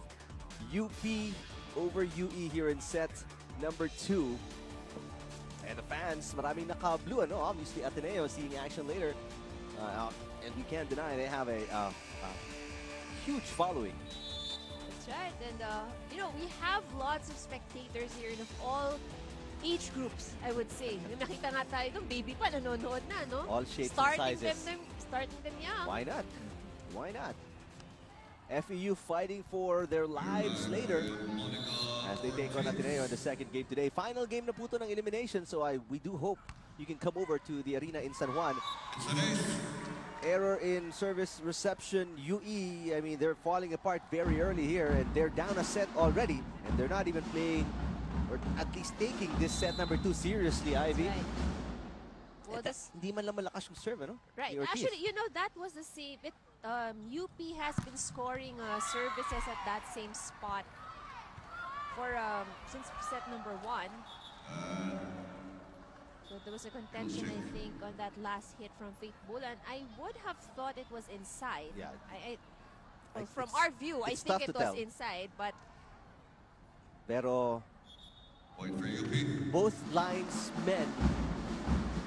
UP over UE here in set number 2. And the fans, maraming naka-blue, ano? Obviously, Ateneo seeing action later. And we can't deny they have a huge following. That's right, and you know, we have lots of spectators here of all age groups, I would say. Yung nakita nga tayo nung baby pa, nanonood na, no? All shapes and sizes. Starting them young. Why not? Why not? FEU fighting for their lives later as they take on Ateneo in the second game today. Final game na po to ng elimination, so we do hope you can come over to the arena in San Juan. Error in service reception, UE, I mean, they're falling apart very early here and they're down a set already and they're not even playing, or at least taking this set number 2 seriously, Ivy. Right. Well, Hindi man lang malakas yung serve, ano? right. Ni Ortiz. Actually, you know, that was the same. UP has been scoring services at that same spot for since set number 1. So there was a contention, I think, on that last hit from Faith Bulan. I would have thought it was inside. Yeah. Well, from our view, I it's think tough it to was tell. inside, but Pero Point for UP. both linesmen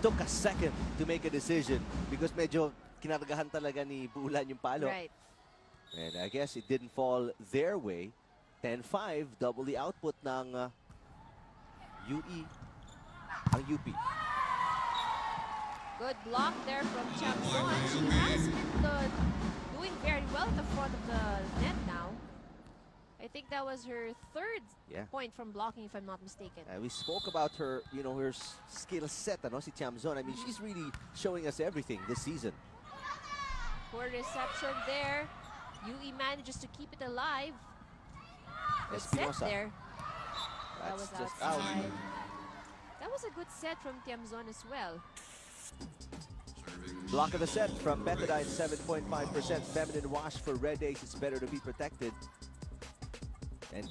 took a second to make a decision because medyo kinaragahan talaga ni Bulan yung palo. right. And I guess it didn't fall their way. 10-5, double the output ng UE, ang UP. Good block there from Chamson. She has been doing very well at the front of the net now. I think that was her third point from blocking, if I'm not mistaken. We spoke about her, you know, her skill set, ano, si Tiamzon. I mean, she's really showing us everything this season. Poor reception there. UE manages to keep it alive. Good set there. That was outside. That was a good set from Tiamzon as well. Block of the set from Betadine, 7.5%. Feminine wash for Red Ace. It's better to be protected. And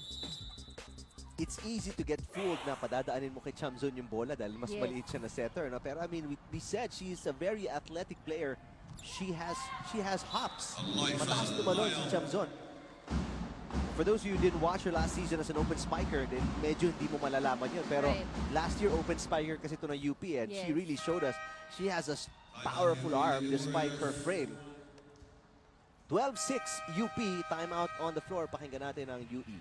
it's easy to get fooled na padadaanin mo kay Tiamzon yung bola dahil mas maliit siya na setter. No? Pero I mean, we said she's a very athletic player. She has hops. Mataas tumalon si Tiamzon. For those of you who didn't watch her last season as an open spiker, then medyo hindi mo malalaman yun. Pero last year, open spiker kasi ito ng UP, and she really showed us she has a powerful arm despite her frame. 12-6 UP, timeout on the floor. Pakinggan natin ang UE.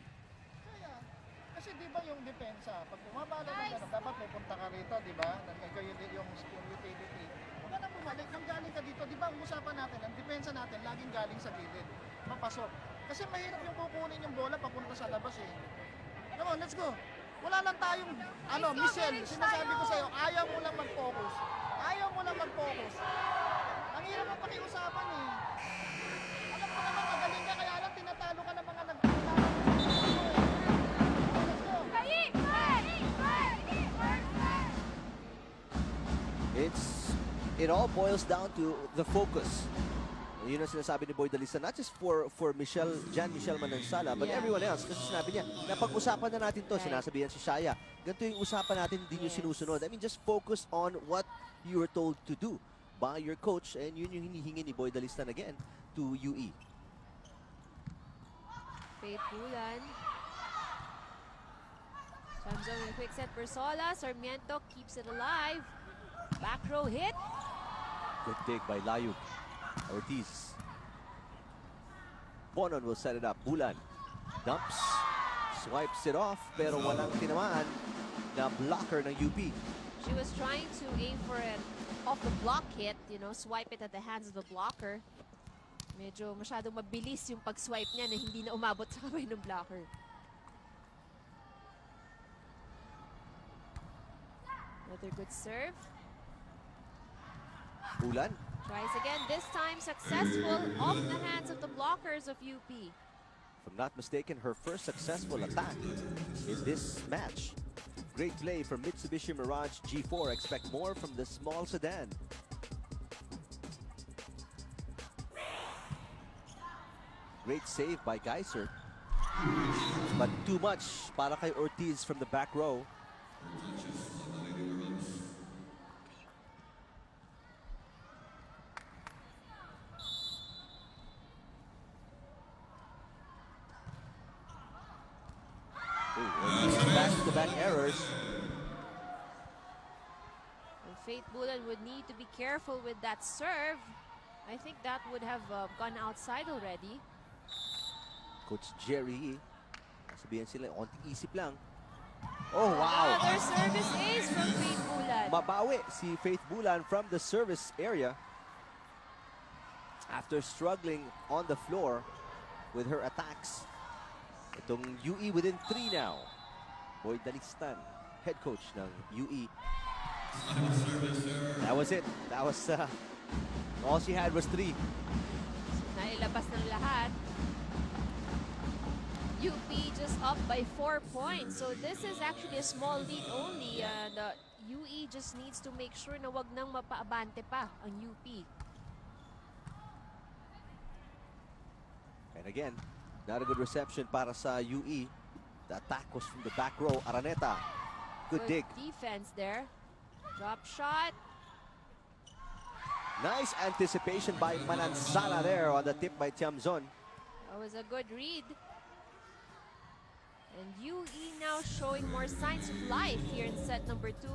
Kasi di ba yung depensa, pag bumabala ng gano'n, dapat pupunta ka rito, di ba? Kayo yung utility. Huwag ka na bumalik, nang galing ka dito, di ba ang usapan natin, ang depensa natin, laging galing sa gilid, mapasok. Kasi mahirap yung kukunin yung bola papunta sa labas eh. Come on, let's go. Wala lang tayong, Michelle, sinasabi ko sa'yo, ayaw mo lang mag-focus. Ayaw mo lang mag-focus. Ang hirap ang pakiusapan eh. Alam ko naman, magaling ka, kaya lang tinatalo ka ng mga nagtatalo. It all boils down to the focus. Yun ang sinasabi ni Boy Dalisa, not just for Jan Michelle Manansala, but everyone else. Kasi sinabi niya, napag-usapan na natin to, sinasabihan si Shaya. Ganito yung usapan natin, hindi nyo sinusunod. I mean, just focus on what you were told to do by your coach, and yun yung hinihingi ni Boy Dalistan again to UE. Faith Bulan. Tiamzon with a quick set for Sola. Sarmiento keeps it alive. Back row hit. Good dig by Layug. Ortiz. Bonon will set it up. Bulan dumps, swipes it off, pero walang tinamaan na blocker ng UP. She was trying to aim for an off-the-block hit, you know, swipe it at the hands of the blocker. Medyo masyadong mabilis yung pag-swipe niya na hindi na umabot sa kamay ng blocker. Another good serve. Bulan tries again, this time successful off the hands of the blockers of UP. If I'm not mistaken, her first successful attack in this match. Great play from Mitsubishi Mirage G4. Expect more from the small sedan. Great save by Geiser. But too much para kay Ortiz from the back row. Back-to-back errors. And Faith Bulan would need to be careful with that serve. I think that would have gone outside already. Coach Jerry, sabihin sila, onting isip lang. Oh, wow! Another service ace from Faith Bulan. Mabawi si Faith Bulan from the service area after struggling on the floor with her attacks. Itong UE within 3 now. Boy Dalistan, head coach ng UE. That was it. That was all she had was 3. Nailabas ng lahat. UP just up by 4 points. So this is actually a small lead only. The UE just needs to make sure na wag nang mapaabante pa ang UP. And again, not a good reception para sa UE. The attack was from the back row. Araneta, good dig. Defense there. Drop shot. Nice anticipation by Manansala there on the tip by Tiamzon. That was a good read. And UE now showing more signs of life here in set number 2.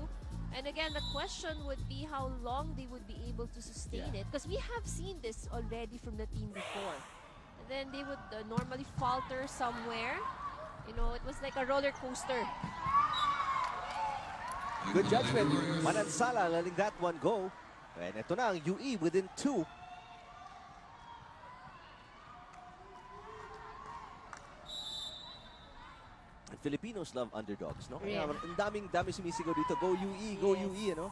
And again, the question would be how long they would be able to sustain it. Because we have seen this already from the team before. And then they would normally falter somewhere. You know, it was like a roller coaster. Good judgment. Manansala letting that one go. And ito na ang UE within 2. Filipinos love underdogs, no? Yeah. Kaya ang daming sumisigaw dito. Go UE, go Yes. UE, ano?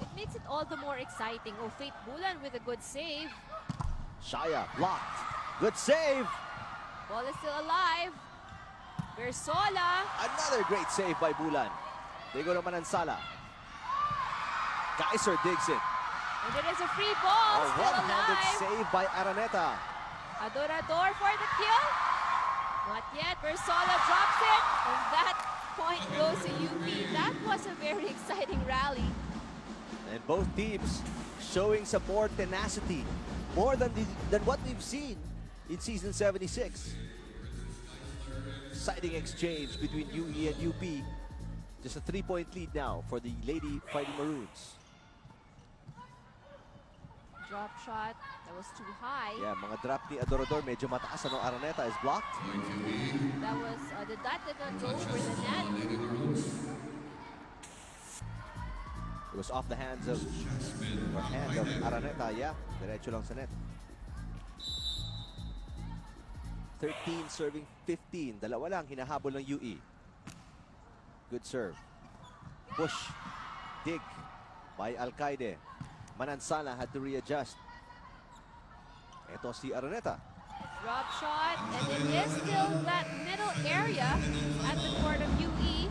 It makes it all the more exciting. Oh, Faith Bulan with a good save. Shaya, blocked. Good save. Ball is still alive. Versola. Another great save by Bulan. They go to Manansala. Kaiser digs it. And it is a free ball. A Still one-handed alive. save by Araneta. Adorador for the kill. Not yet. Versola drops it. And that point goes to UP. That was a very exciting rally. And both teams showing some more tenacity. More than what we've seen in Season 76. Exciting exchange between UE and UP. Just a 3-point lead now for the Lady Fighting Maroons. Drop shot. That was too high. Yeah, mga drop ni Adorador medyo mataas. Ano, Araneta is blocked. That was the dot did not go for the net. It was off the hands of, or hand of Araneta. Yeah, diretso lang sa net. 13 serving 15. Dalawa lang hinahabol ng UE. Good serve. Push. Dig by Alcaide. Manansala had to readjust. Ito si Araneta. Drop shot. And it is still that middle area at the court of UE.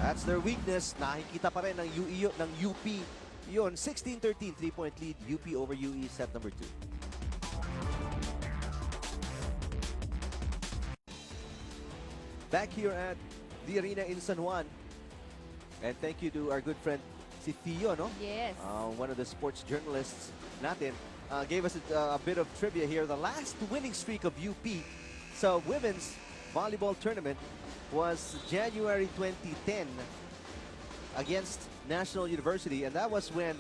That's their weakness. Nakikita pa rin ng UE, ng UP. Yun, 16-13, 3-point lead. UP over UE, set number 2. Back here at the arena in San Juan. And thank you to our good friend, si Theo, no? Yes. One of the sports journalists natin. Gave us a bit of trivia here. The last winning streak of UP sa women's volleyball tournament was January 2010 against National University, and that was when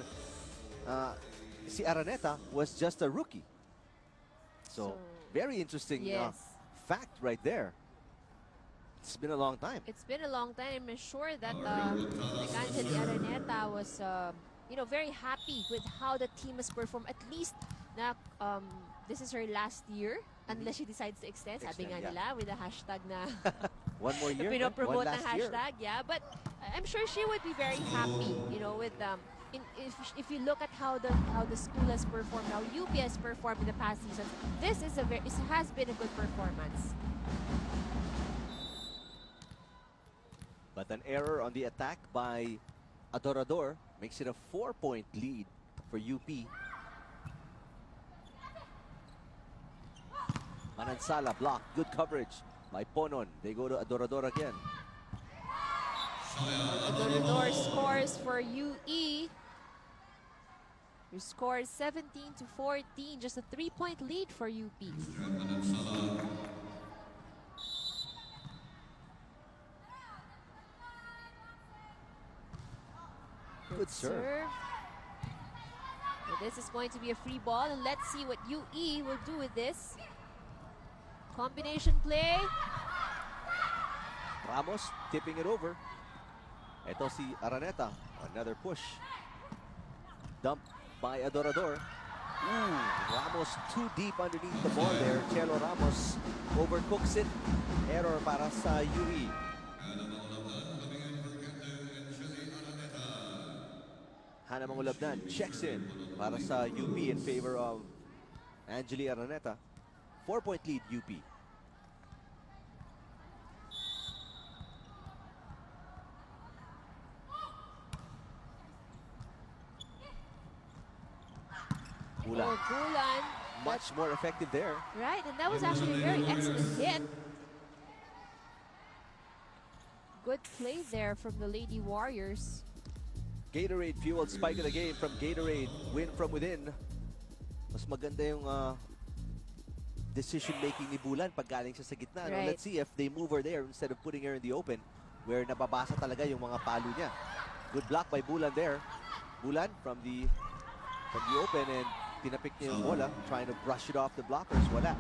si Araneta was just a rookie. So very interesting yes. fact right there. It's been a long time. It's been a long time. I'm sure that like Angeli Araneta was very happy with how the team has performed. At least na this is her last year unless she decides to extend. Sabi nga nila with the hashtag na one more year. Pinopromote One ng last year. hashtag, yeah. But I'm sure she would be very happy, with if you look at how the school has performed, how UP has performed in the past seasons. This is it has been a good performance. But an error on the attack by Adorador makes it a 4-point lead for UP. Manansala blocked. Good coverage by Ponon. They go to Adorador again. Adorador scores for UE. Who scores 17-14. Just a 3-point lead for UP. Good serve. Well, this is going to be a free ball, and let's see what UE will do with this. Combination play. Ramos tipping it over. Ito si Araneta. Another push. Dump by Adorador. Ooh, Ramos too deep underneath the ball there. Chelo Ramos overcooks it. Error para sa UE. Hana Mangulabnan checks in para sa UP in favor of Angeli Araneta. 4-point lead UP. Bulan. Oh, Bulan. Much more effective there. Right, and that was actually a very excellent hit. Good play there from the Lady Warriors. Gatorade fueled spike of the game from Gatorade. Win from within. Mas maganda yung decision-making ni Bulan pag galing siya sa gitna. No? Right. Let's see if they move her there instead of putting her in the open where nababasa talaga yung mga palo niya. Good block by Bulan there. Bulan from the open and tinapik niya yung bola, trying to brush it off the blockers. Wala.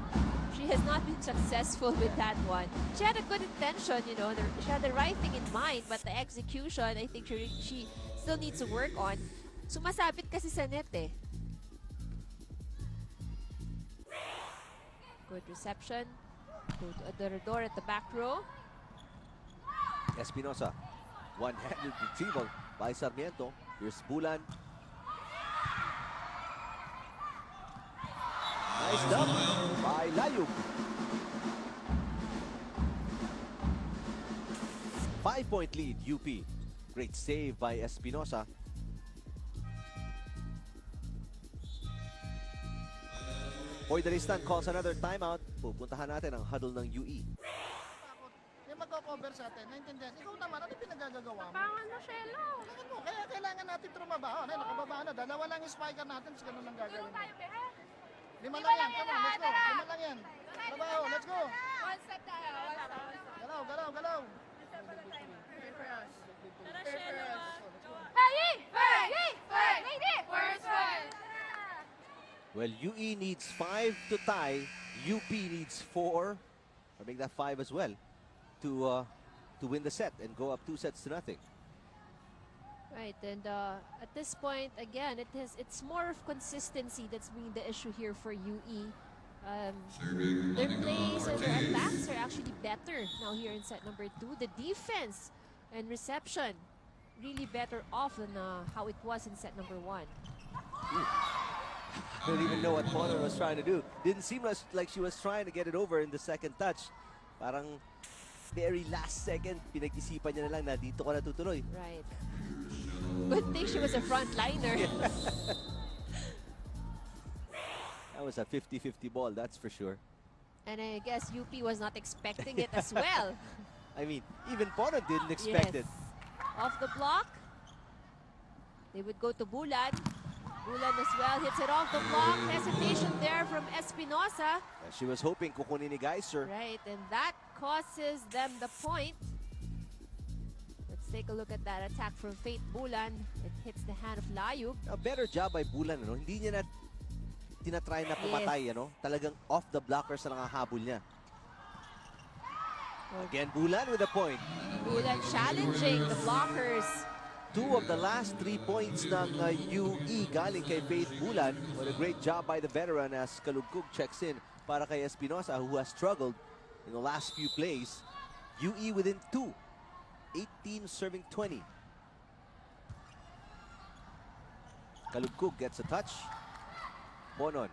She has not been successful with that one. She had a good intention, she had the right thing in mind, but the execution, I think she still needs to work on. Sumasabit kasi sa net eh. Good reception. Go to Adorador at the back row. Espinosa. One-handed retrieval by Sarmiento. Here's Bulan. Nice dump by Layug. 5-point lead, UP. Great save by Espinosa. Boy Daristan calls another timeout. Pupuntahan natin ang huddle ng UE. Yung magko-cover sa atin, naintindihan. Ikaw naman, ano pinagagagawa mo? Pangan na, Shelo. Tingnan mo, kaya kailangan natin trumaba. Oh, nakababa na. Dalawa lang yung spiker natin, so ganun lang gagawin. Lima lang yan, come on, let's go. Lima lang yan. Trabaho, let's go. One step tayo, one step. Galaw, galaw, galaw. Well, UE needs 5 to tie. UP needs 4, or make that 5 as well, to win the set and go up 2-0. Right, and at this point, again, it's more of consistency that's being the issue here for UE. Their plays and their attacks are actually better now here in set number 2. The defense and reception really better off than how it was in set number 1. I don't even know what Potter was trying to do. Didn't seem like she was trying to get it over in the second touch. Parang very last second, pinag-isipan niya na lang na dito ko na tutuloy. Right. Good thing she was a frontliner. That was a 50-50 ball, that's for sure. And I guess UP was not expecting it as well. I mean, even Potter didn't expect it. Off the block. They would go to Bulan. Bulan as well hits it off the block. Hesitation there from Espinosa. She was hoping kukunin ni Geiser. Right, and that causes them the point. Let's take a look at that attack from Faith Bulan. It hits the hand of Layug. A better job by Bulan, ano? Hindi niya na tinatry na pumatay, ano? Talagang off the blockers na nangahabol niya. Again, Bulan with a point. Bulan challenging the blockers. 2 of the last 3 points ng UE galing kay Faith Bulan. What a great job by the veteran as Kalugkog checks in para kay Espinosa, who has struggled in the last few plays. UE within 2. 18 serving 20. Kalugkog gets a touch. Bonon.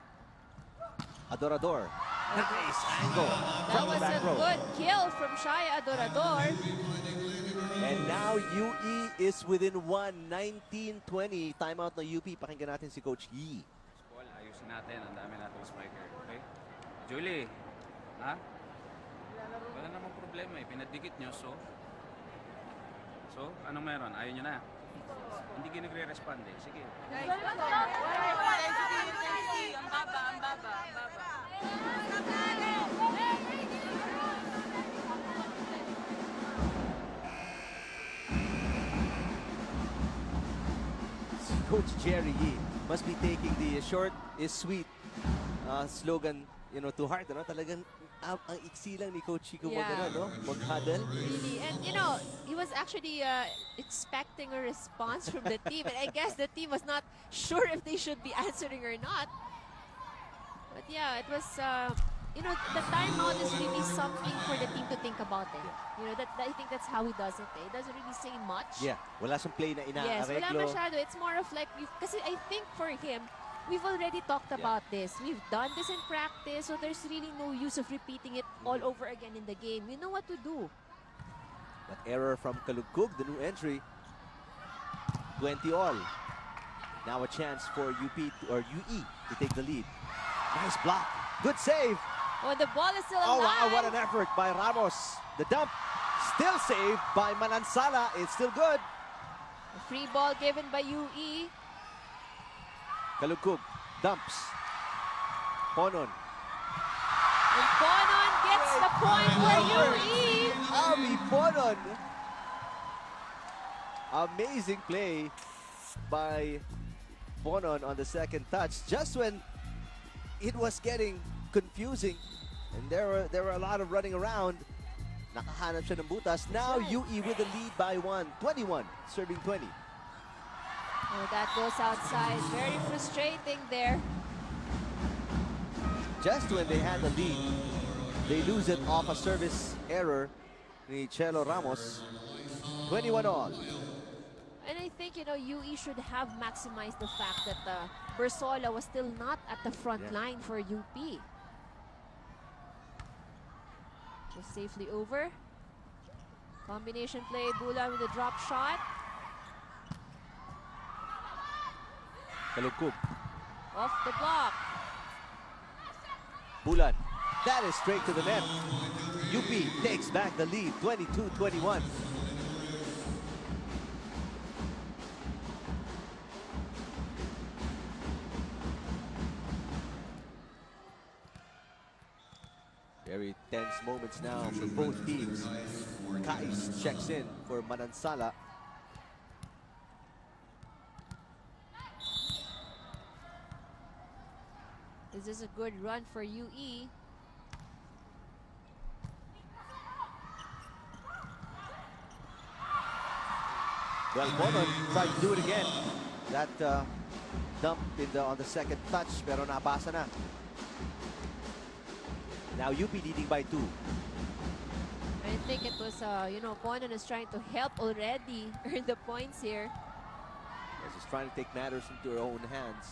Adorador. Nice angle. That was a good kill from Shaya Adorador. And now UE is within 1, 19-20. Timeout na UP. Pakinggan natin si Coach Yi. Paul, ayusin natin. Ang dami natin striker. Okay? Julie, ha? Wala namang problema eh. Pinadikit nyo, so? So, anong meron? Ayaw nyo na? Hindi ka nagre-respond eh. Sige. Ang baba, ang baba, ang baba. Coach Jerry Yi must be taking the short is sweet slogan, you know, to heart. Ano? Talagang ang iksi lang ni Coach Chico mag-huddle. Really, and you know, he was actually expecting a response from the team, and I guess the team was not sure if they should be answering or not. But yeah, it was, you know, the timeout is really something for the team to think about it. You know, I think that's how he does it. He doesn't really say much. Yeah, wala siyang play na Yes, wala inaareklo. masyado. It's more of like, kasi I think for him, we've already talked about this. We've done this in practice, so there's really no use of repeating it all over again in the game. You know what to do. That error from Kalugkog, the new entry. 20 all. Now a chance for UE to take the lead. Nice block. Good save. Oh, the ball is still Oh, alive. wow, what an effort by Ramos. The dump still saved by Manansala. It's still good. A free ball given by UE. Kalugkog dumps. Ponon. And Bonon gets the point for UE. Ami Ponon. Amazing play by Bonon on the second touch. Just when it was getting confusing and there were a lot of running around, nakahanap siya ng butas. Now UE with the lead by 1. 21, serving 20. Oh, that goes outside. Very frustrating there. Just when they had the lead, they lose it off a service error ni Chelo Ramos. 21 all. And I think, UE should have maximized the fact that Bersola was still not at the front line for UP. Just safely over. Combination play, Bulan with a drop shot. Kalugkog. Off the block. Bulan. That is straight to the net. UP takes back the lead, 22-21. Very tense moments now for both teams. Kais checks in for Manansala. This is a good run for UE. Well, Bonon tried to do it again. That dump on the second touch, pero nabasa na. Now UP leading by 2. I think it was, Bonon is trying to help already earn the points here. She's trying to take matters into her own hands.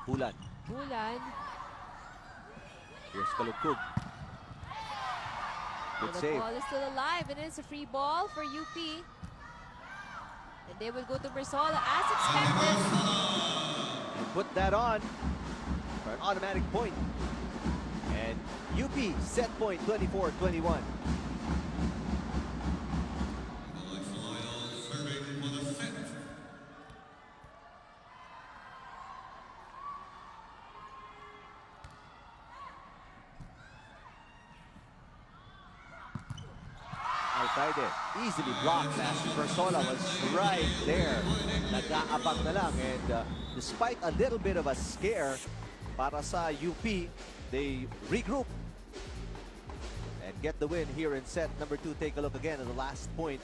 Bulan. Bulan. Here's Kalugkog. Good The save. ball is still alive, and it's a free ball for UP. And they will go to Bersola as expected. And put that on for an automatic point. And UP set point 24-21. Alcaide easily blocked as Bersola was right there. Nag-aabang na lang, and despite a little bit of a scare para sa UP, they regroup and get the win here in set number 2. Take a look again at the last point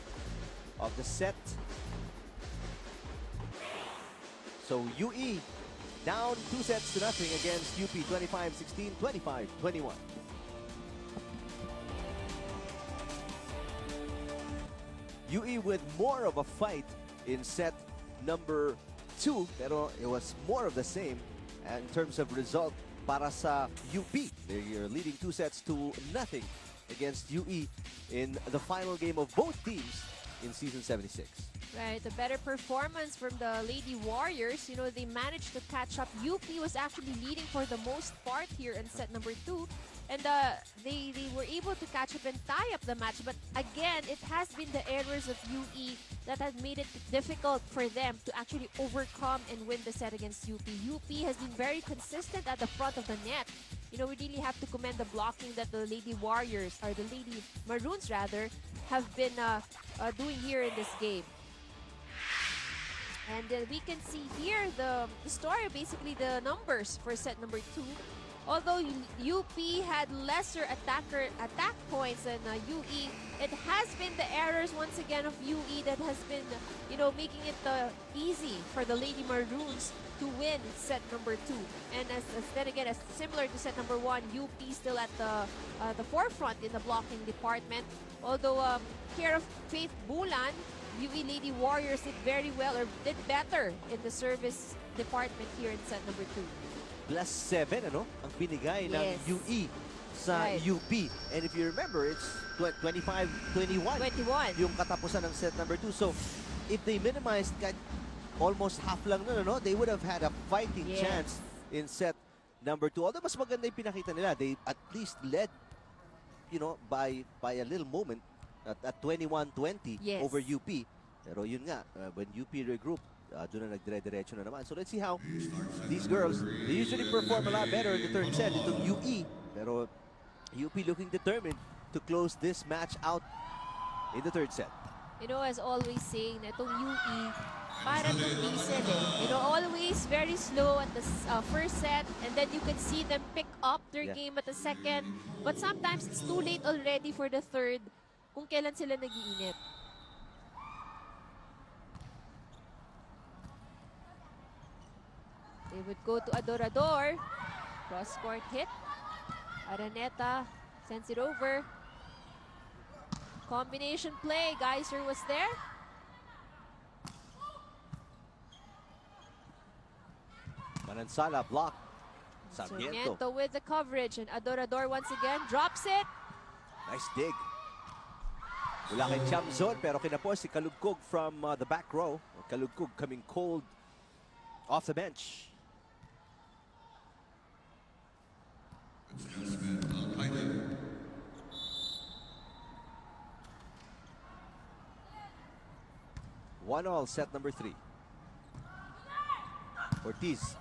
of the set. So UE down 2-0 against UP, 25-16, 25-21. UE with more of a fight in set number 2, pero it was more of the same in terms of result para sa UP. They're leading 2-0 against UE in the final game of both teams in Season 76. Right, a better performance from the Lady Warriors. They managed to catch up. UP was actually leading for the most part here in set number 2. And they were able to catch up and tie up the match. But again, it has been the errors of UE that has made it difficult for them to actually overcome and win the set against UP. UP has been very consistent at the front of the net. We really have to commend the blocking that the Lady Warriors, or the Lady Maroons rather, have been doing here in this game. And we can see here the story, basically the numbers for set number 2. Although UP had lesser attack points than UE, it has been the errors once again of UE that has been, making it easy for the Lady Maroons to win set number 2. And then again, as similar to set number 1, UP still at the forefront in the blocking department. Although care of Faith Bulan, UE Lady Warriors did very well, or did better in the service department here in set number 2. +7, ang binigay ng UE sa UP. And if you remember, it's 25-21 yung katapusan ng set number 2. So, if they minimized almost half lang nun, they would have had a fighting chance in set number 2. Although mas maganda yung pinakita nila, they at least led, by a little moment at 21-20 over UP. Pero yun nga, when UP regrouped, doon na nagdire-diretso na naman. So let's see how these girls, they usually perform a lot better in the third set. Itong UE, pero UP looking determined to close this match out in the third set. As always saying, itong UE, para itong diesel always very slow at the first set, and then you can see them pick up their game at the second. But sometimes it's too late already for the third kung kailan sila nag-iinit. They would go to Adorador. Cross-court hit. Araneta Sends it over. Combination play. Geyser was there. Manansala block. Sarmiento. With the coverage. And Adorador once again drops it. Nice dig. Wala kay Chamzon pero kinapos si Kalugkog from the back row. Kalugkog coming cold off the bench. One all, set number 3. Ortiz.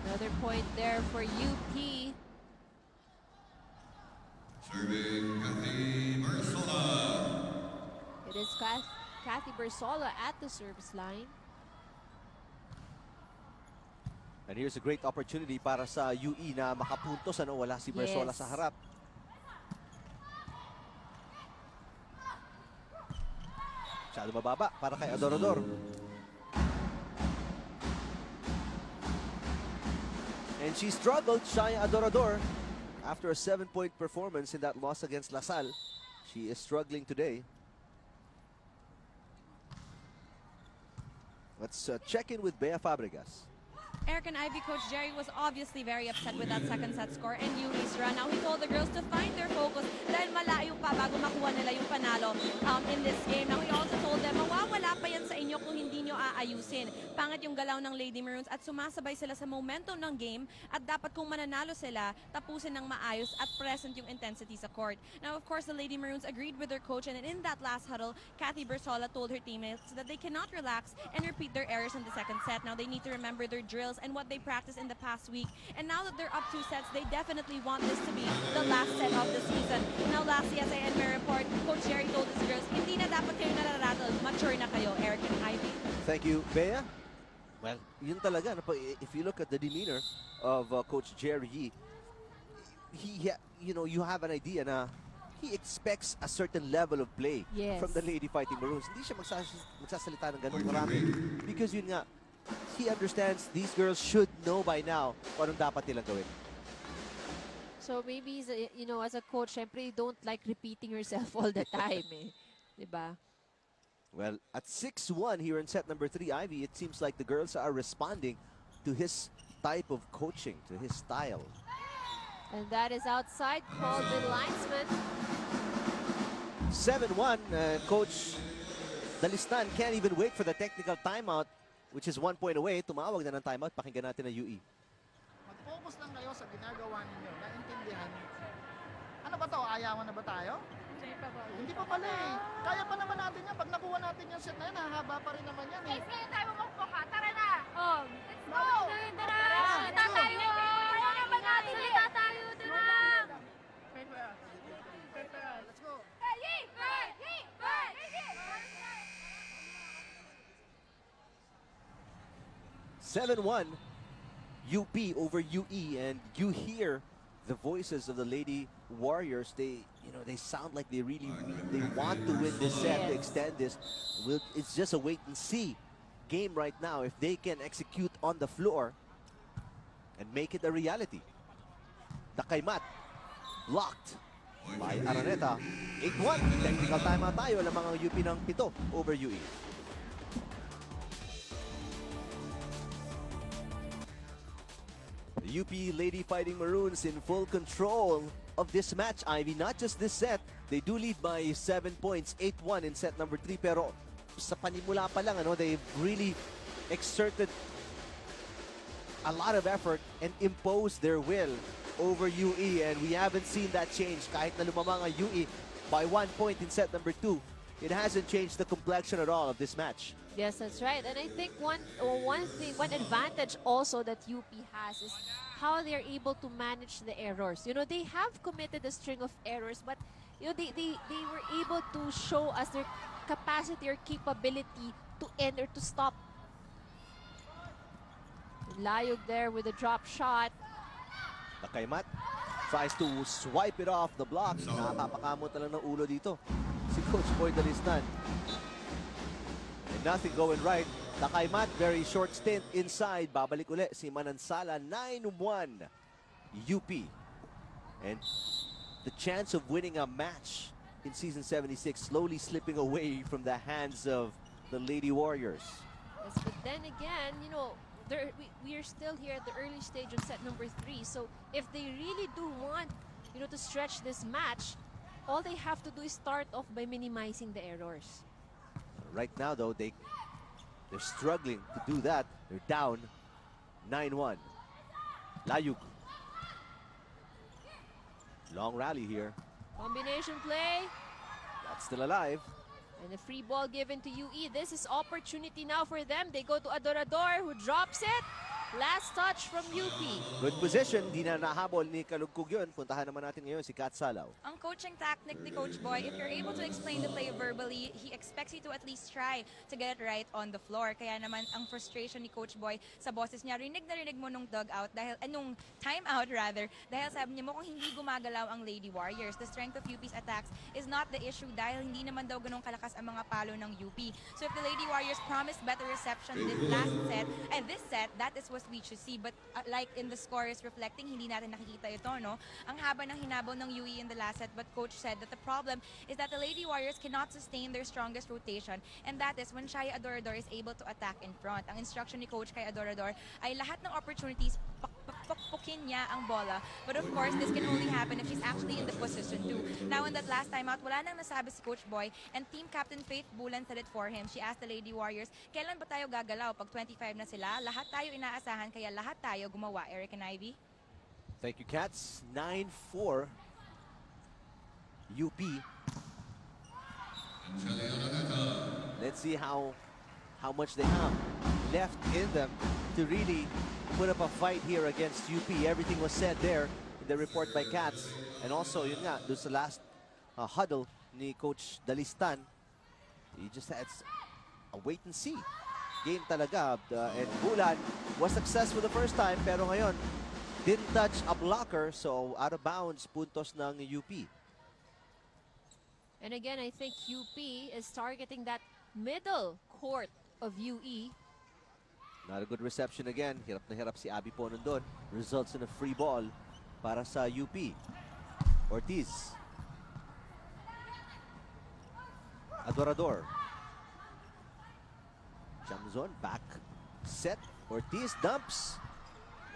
Another point there for UP. Serving Kathy Barsola. It is Kathy Barsola at the service line. And here's a great opportunity para sa UE na makapuntos. Wala si Barsola sa harap. Masyado mababa para kay Adorador. And she struggled, Shaya Adorador. After a 7-point performance in that loss against LaSalle, she is struggling today. Let's check in with Bea Fabregas. Eric and Ivy coach Jerry was obviously very upset with that second set score and UA's run. Now he told the girls to find their focus dahil malayo pa bago makuha nila yung panalo in this game. Now he also told them, mawawala pa yan sa inyo kung hindi nyo aayusin. Pangit yung galaw ng Lady Maroons at sumasabay sila sa momentum ng game at dapat kung mananalo sila, tapusin ng maayos at present yung intensity sa court. Now of course the Lady Maroons agreed with their coach and in that last huddle, Kathy Barsola told her teammates that they cannot relax and repeat their errors in the second set. Now they need to remember their drills and what they practiced in the past week. And now that they're up 2 sets, they definitely want this to be the last set of the season. Now lastly, as I end my report, Coach Jerry told his girls, hindi na dapat kayo nararattle, mature na kayo, Eric and Ivy. Thank you, Bea. Well, yun talaga. If you look at the demeanor of Coach Jerry, you have an idea na he expects a certain level of play from the Lady Fighting Maroons. Hindi siya magsasalita ng ganun marami. Because yun nga, he understands these girls should know by now kung anong dapat nilang gawin. So maybe, as a coach, syempre you don't like repeating yourself all the time. Diba? Well, at 6-1 here in set number 3, Ivy, it seems like the girls are responding to his type of coaching, to his style. And that is outside, called the linesman. 7-1, Coach Dalistan can't even wait for the technical timeout, which is 1 point away. Tumawag na ng timeout. Pakinggan natin ang UE. Mag-focus lang kayo sa ginagawa ninyo. Naintindihan. Ano ba to? Ayawan na ba tayo? Hindi pa pala eh. Kaya pa naman natin yan. Pag nakuha natin yung set na yan, hahaba pa rin naman yan eh. Guys, ngayon tayo magpuka. Tara na! Let's go! Tara! Salita tayo! Kaya naman natin! Salita tayo! Tara! Let's go! Hey! Hey! 7-1, UP over UE, and you hear the voices of the Lady Warriors. They sound like they really want to win this set, to extend this. It's just a wait and see game right now if they can execute on the floor and make it a reality. The Kaymat blocked by Araneta. 8-1. Technical timeout tayo. Alam mga UP ng 7 over UE. The UP Lady Fighting Maroons in full control of this match, Ivy. Not just this set. They do lead by 7 points, 8-1 in set number 3. Pero sa panimula pa lang, they've really exerted a lot of effort and imposed their will over UE. And we haven't seen that change. Kahit na lumamang ang UE by 1 point in set number 2, it hasn't changed the complexion at all of this match. Yes, that's right. And I think one advantage also that UP has is how they're able to manage the errors. They have committed a string of errors, but they were able to show us their capacity or capability to end or to stop. Layog there with a drop shot. Nakaymat tries to swipe it off the blocks. Nakapakamot na lang ng ulo dito si Coach Boy Dalistan. And nothing going right Takaymat, very short stint inside. Babalik uli si Manansala, 9-1 UP. And the chance of winning a match in Season 76 slowly slipping away from the hands of the Lady Warriors. Yes, but then again, you know, we are still here at the early stage of set number 3. So if they really do want, you know, to stretch this match, all they have to do is start off by minimizing the errors. Right now, though, they're struggling to do that. They're down 9-1. Layug. Long rally here. Combination play. That's still alive. And a free ball given to UE. This is opportunity now for them. They go to Adorador, who drops it. Last touch from UP. Good position. Di na nahabol ni Kalugkog yun. Puntahan naman natin ngayon si Kat Salaw. Ang coaching tactic ni Coach Boy, if you're able to explain the play verbally, he expects you to at least try to get it right on the floor. Kaya naman ang frustration ni Coach Boy sa boses niya, rinig na rinig mo nung dugout, dahil, nung timeout rather, dahil sabi niya mo kung hindi gumagalaw ang Lady Warriors. The strength of UP's attacks is not the issue dahil hindi naman daw ganun kalakas ang mga palo ng UP. So if the Lady Warriors promised better reception this last set, and this set, that is what we should see. But like in the score is reflecting, hindi natin nakikita ito, no? Ang haba ng hinabaw ng UE in the last set, but Coach said that the problem is that the Lady Warriors cannot sustain their strongest rotation, and that is when Shaya Adorador is able to attack in front. Ang instruction ni Coach kay Adorador ay lahat ng opportunities, pakpukin niya ang bola. But of course, this can only happen if she's actually in the position too. Now in that last timeout, wala nang nasabi si Coach Boy, and Team Captain Faith Bulan said it for him. She asked the Lady Warriors, kailan ba tayo gagalaw? Pag 25 na sila, lahat tayo inaasahan, kaya lahat tayo gumawa. Eric and Ivy? Thank you, Cats. 9-4 UP. Let's see how much they have left in them to really put up a fight here against UP. Everything was said there in the report by Cats. And also, yun nga, doon sa last huddle ni Coach Dalistan, he just had a wait and see game talaga. And Bulan was successful the first time, pero ngayon, didn't touch a blocker, so out of bounds, puntos ng UP. And again, I think UP is targeting that middle court of UE. Not a good reception again. Hirap na hirap si Abby po nandun. Results in a free ball para sa UP. Ortiz. Adorador. Jump zone, back, set. Ortiz dumps.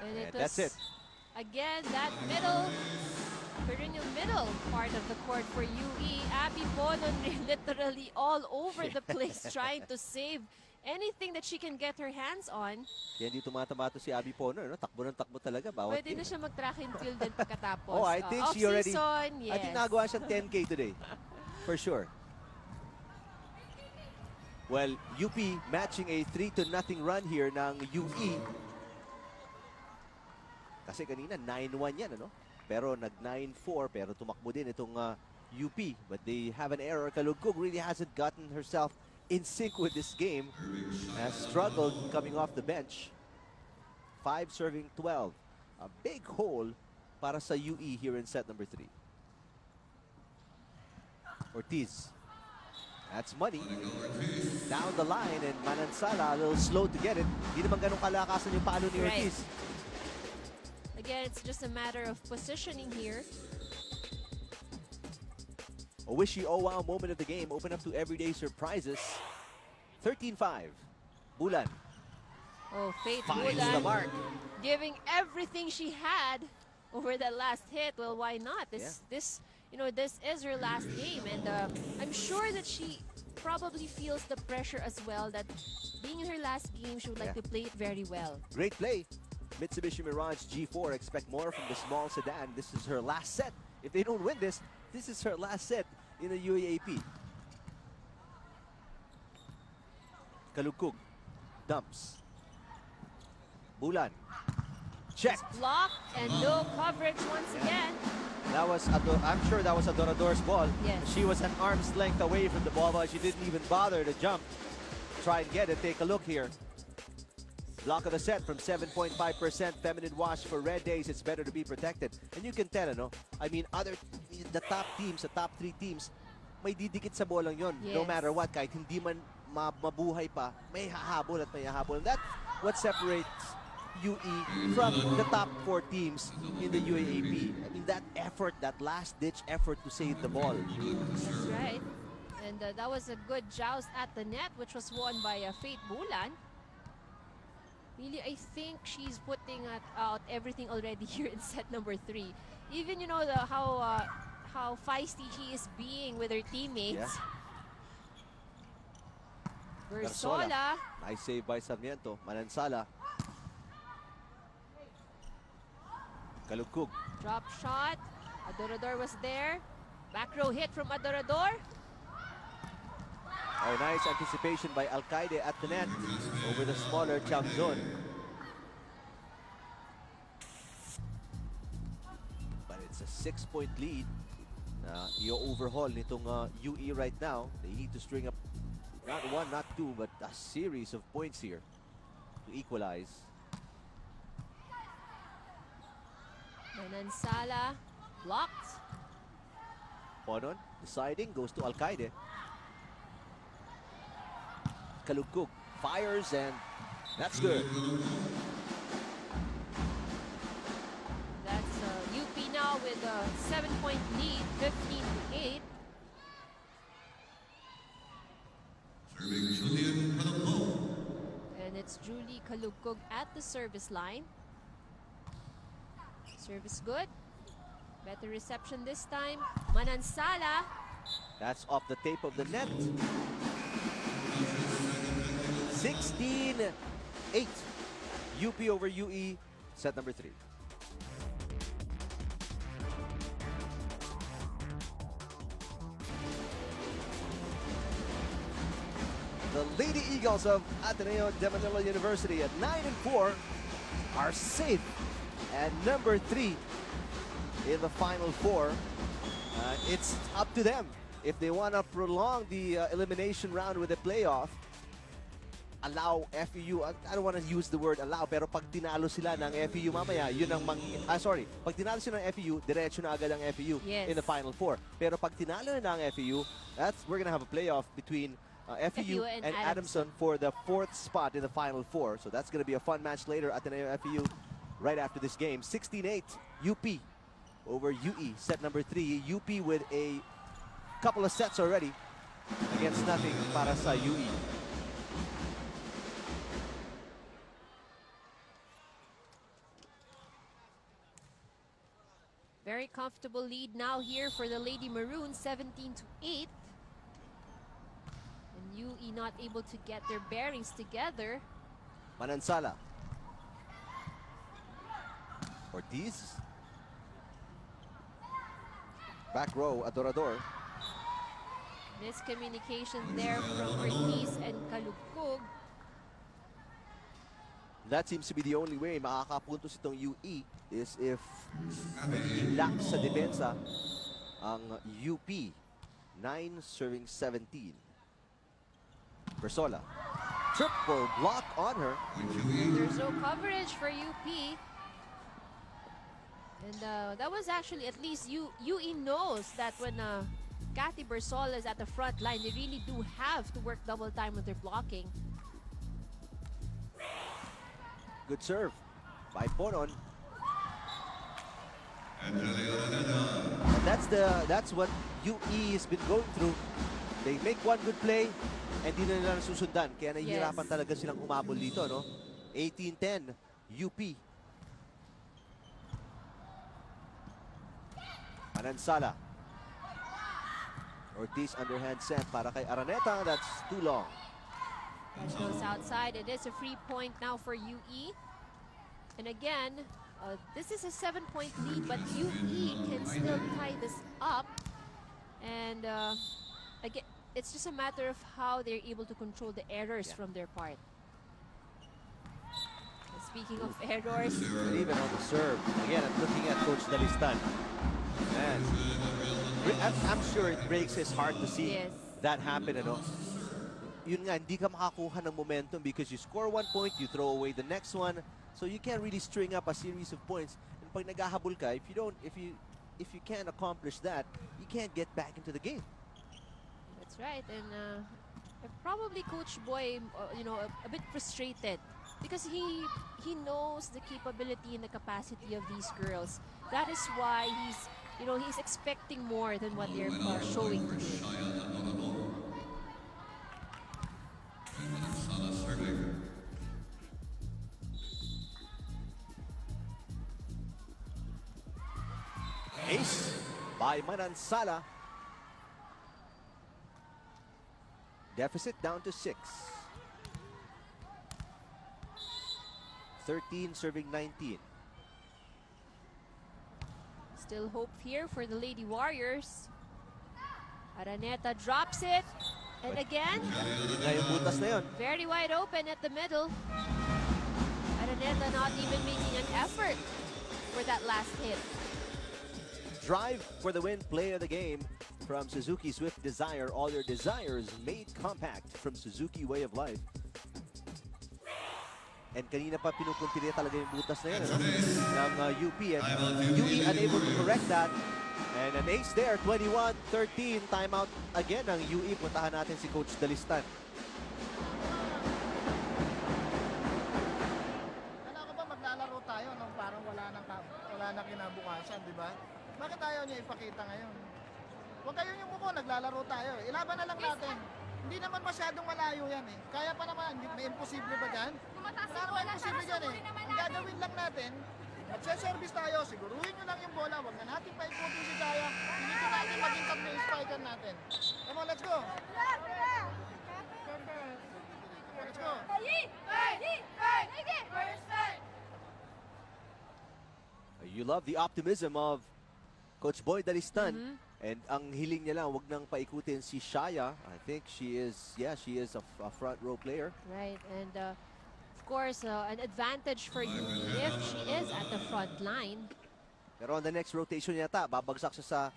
And that's it. Again, that middle, perennial middle part of the court for UE. Abby Bonon literally all over the place trying to save anything that she can get her hands on. Kaya hindi tumatama to si Abby Pono, no? Takbo ng takbo talaga. Bawat Pwede na siya mag-track and field din pagkatapos. Oh, I think she already, yes. I think nagawa siya 10K today. For sure. Well, UP matching a 3-0 run here ng UE. Kasi kanina 9-1 yan, ano? Pero nag 9-4, pero tumakbo din itong UP. But they have an error. Kalugkog really hasn't gotten herself in sync with this game. Has struggled coming off the bench. 5 serving 12. A big hole para sa UE here in set number 3. Ortiz. That's money. Down the line, and Manansala a little slow to get it. Hindi naman ganun kalakasan yung palo ni Ortiz. Again, it's just a matter of positioning here. A wishy oh wow moment of the game. Open up to everyday surprises. 13-5. Bulan. Oh, Faith Finds Bulan the mark. giving everything she had over that last hit. Well, why not? This you know, this is her last game, and I'm sure that she probably feels the pressure as well, that being in her last game, she would like to play it very well. Great play. Mitsubishi Mirage G4, expect more from the small sedan. This is her last set. If they don't win this, this is her last set in the UAAP. Kalugkog dumps. Bulan. Check. Block and no coverage once again. That was, I'm sure that was Adorador's ball. Yes. She was an arm's length away from the ball, but she didn't even bother to jump. Try and get it. Take a look here. Block of the set from 7.5%. Feminine wash for Red Days. It's better to be protected. And you can tell, no? I mean, the top teams, the top 3 teams, may didikit sa bolang yon. Yes. No matter what, kahit hindi man mabuhay pa, may hahabol at may hahabol. And that's what separates UE from the top 4 teams in the UAAP. I mean, that effort, that last-ditch effort to save the ball. That's right. And that was a good joust at the net, which was won by Faith Bulan. Really, I think she's putting out everything already here in set number 3. Even, you know, how feisty she is being with her teammates. Yeah. Bersola. Nice save by Sarmiento. Manansala. Kalugkog. Drop shot. Adorador was there. Back row hit from Adorador. Oh, nice anticipation by Alcaide at the net over the smaller Chamzon. But it's a 6-point lead. I-overhaul nitong UE right now. They need to string up not 1, not 2, but a series of points here to equalize. Manansala blocked. Ponon deciding, goes to Alcaide. Kalugkog fires, and that's good. That's UP now with a 7-point lead, 15-8. And it's Julie Kalugkog at the service line. Service good. Better reception this time. Manansala. That's off the tape of the net. 16-8. UP over UE, set number 3. The Lady Eagles of Ateneo de Manila University at 9-4 are safe at number 3 in the Final 4. It's up to them if they want to prolong the elimination round with a playoff. Allow FEU, I don't want to use the word allow, pero pag tinalo sila ng FEU mamaya, yun ang pag tinalo sila ng FEU, diretso na agad ang FEU in the Final 4. Pero pag tinalo na ng FEU, we're gonna have a playoff between FEU and Adamson for the 4th spot in the Final 4. So that's gonna be a fun match later at Ateneo FEU right after this game. 16-8, UP over UE, set number 3. UP with a couple of sets already against nothing para sa UE. Very comfortable lead now here for the Lady Maroons, 17-8. And UE not able to get their bearings together. Manansala. Ortiz. Back row, Adorador. Miscommunication there from Ortiz and Kalugkog. That seems to be the only way makakapuntos itong UE is if magiging lax sa depensa ang UP. 9 serving 17. Bersola. Triple block on her. There's no coverage for UP. And that was actually, at least UE knows that when Cathy Bersola is at the front line, they really do have to work double time with their blocking. Good serve by Ponon. And that's what UE has been going through. They make one good play and di na nila nasusundan. Kaya nahihirapan talaga silang humabol dito, no? 18-10, UP. Manansala. Ortiz underhand sent para kay Araneta. That's too long. That goes outside. It is a free point now for UE. And again, this is a 7-point lead, but UE can still tie this up. And again, it's just a matter of how they're able to control the errors from their part. And speaking of errors, and even on the serve, again, I'm looking at Coach Dalistan. Man, I'm sure it breaks his heart to see that happen, you know. Yun nga, hindi ka makakuha ng momentum because you score 1 point, you throw away the next one, so you can't really string up a series of points. And pag naghahabol ka, if you can't accomplish that, you can't get back into the game. That's right. And Probably Coach Boy, a bit frustrated because he knows the capability and the capacity of these girls. That is why he's expecting more than what they're showing today. Ace by Manansala. Deficit down to 6. 13 serving 19. Still hope here for the Lady Warriors. Araneta drops it. And again, very wide open at the middle. Araneta not even making an effort for that last hit. Drive for the win, play of the game from Suzuki Swift Desire. All your desires made compact from Suzuki Way of Life. And kanina pa pinupuntirya talaga yung butas na yan, ng UP. And UE unable to correct that. And an ace there, 21-13. Timeout again ng UE. Puntahan natin si Coach Dalistan. Kala ko ba maglalaro tayo nung parang wala nang kinabukasan, di ba? Bakit ayaw niya ipakita ngayon? Huwag kayo yung muko, naglalaro tayo. Ilaban na lang natin. Hindi naman masyadong malayo yan eh. Kaya pa naman, may imposible ba dyan? Wala naman imposible dyan eh. Ang gagawin lang natin, magse-service tayo, siguruhin nyo lang yung bola, huwag na natin paikutin si Jaya. Hindi ko natin maging tatlo yung spiker natin. Come on, let's go! Let's go! You love the optimism of Coach Boy Dalistan. And ang hiling niya lang, wag nang paikutin si Shaya. I think she is a front row player. Right, and of course, an advantage for you if she is at the front line. Pero on the next rotation yata, babagsak siya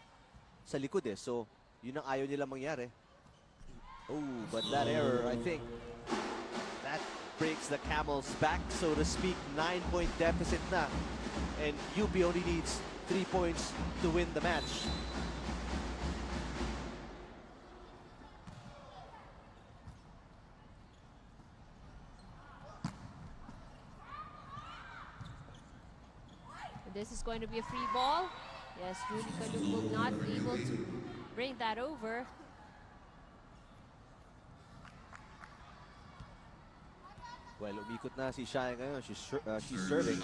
sa likod eh. So, yun ang ayaw nila mangyari. Oh, but that error, I think, that breaks the camel's back, so to speak. 9-point deficit na. And UP only needs 3 points to win the match. This is going to be a free ball. Yes, Julie Kalubog not able to bring that over. Well, umikot na si Shaya ngayon. She's serving.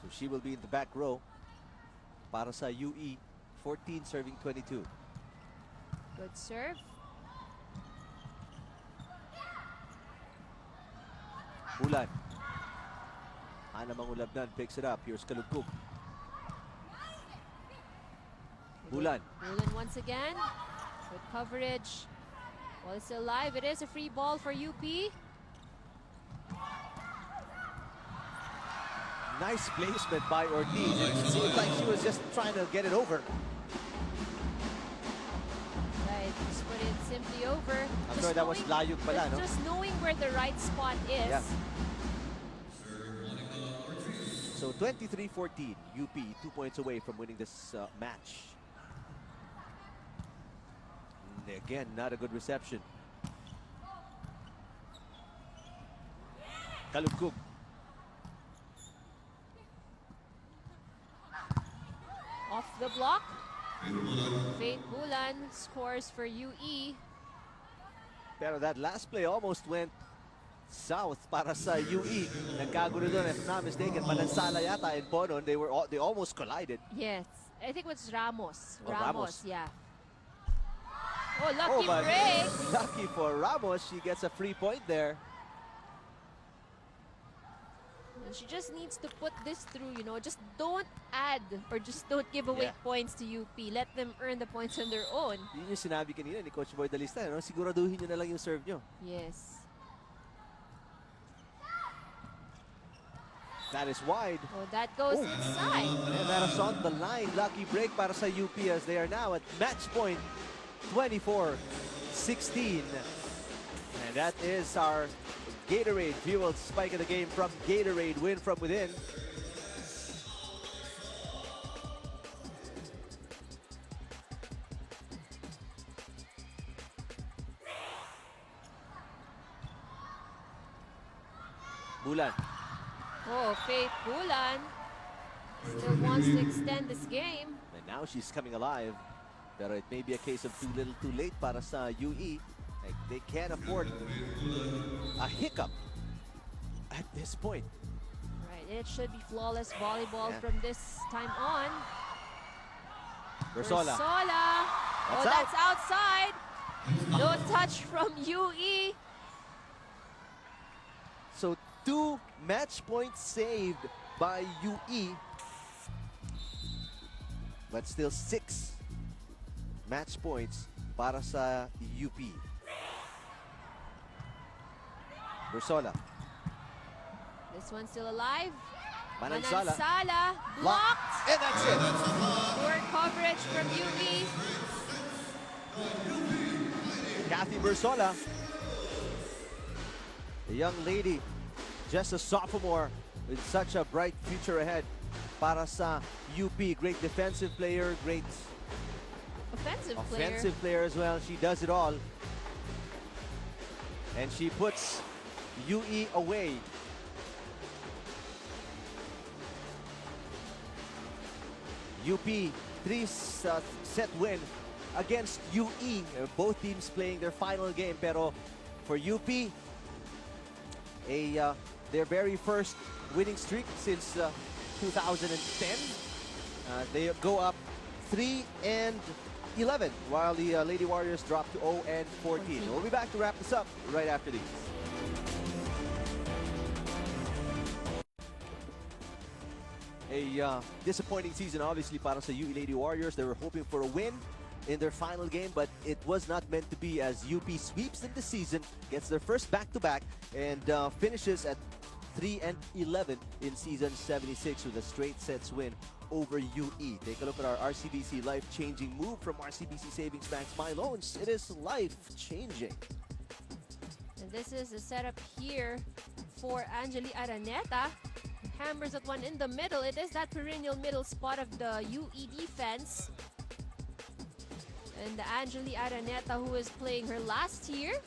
So she will be in the back row para sa UE. 14 serving 22. Good serve. Bulan. Ana Mangulabnan picks it up. Here's Kalugkog. Bulan. Bulan once again. Good coverage. Well, it's still alive. It is a free ball for UP. Nice placement by Ortiz. It seemed like she was just trying to get it over. Right, just put it simply over. I'm sorry, that was layug pala, no? Just knowing where the right spot is. Yeah. So 23-14, UP 2 points away from winning this match. And again, not a good reception. Kalugkog. Off the block. Faith Bulan scores for UE. Pero that last play almost went south para sa UE. Nagkagulo doon, if not mistaken. Manansala yata and Ponon, they almost collided. Yes, I think it was Ramos. Oh, Ramos. Yeah. Oh, lucky break. Lucky for Ramos. She gets a free point there. And she just needs to put this through, just don't add or just don't give away points to UP. Let them earn the points on their own. Yun yung sinabi kanina ni Coach Boy Dalistan, no? Siguraduhin nyo na lang yung serve nyo. Yes. That is wide. Oh, that goes inside. And that is on the line. Lucky break para sa UP as they are now at match point 24-16. And that is our Gatorade fueled spike of the game from Gatorade. Win from within. Bulan. Oh, Faith Bulan still wants to extend this game. And now she's coming alive. Pero it may be a case of too little too late para sa UE. Like, they can't afford a hiccup at this point. Right, it should be flawless volleyball Yeah. from this time on. Versola. Oh, that's outside. No touch from UE. So 2 match points saved by UE. But still 6 match points para sa UP. Versola. This one's still alive. Manansala. Blocked. And that's it. Poor coverage from UE. Kathy Versola, a young lady, just a sophomore with such a bright future ahead para sa UP. Great defensive player, great offensive player as well. She does it all. And she puts UE away. UP, 3-set win against UE. Both teams playing their final game. Pero for UP, their very first winning streak since 2010. They go up 3-11, while the Lady Warriors drop to 0-14. We'll be back to wrap this up right after these. A disappointing season, obviously, para sa UE Lady Warriors. They were hoping for a win in their final game, but it was not meant to be, as UP sweeps in the season, gets their first back-to-back, and finishes at 3-11 in season 76 with a straight sets win over UE. Take a look at our RCBC life-changing move from RCBC Savings Bank's My Loans. It is life-changing. And this is the setup here for Angeli Araneta. Hammers that one in the middle. It is that perennial middle spot of the UE defense. And Angeli Araneta, who is playing her last year,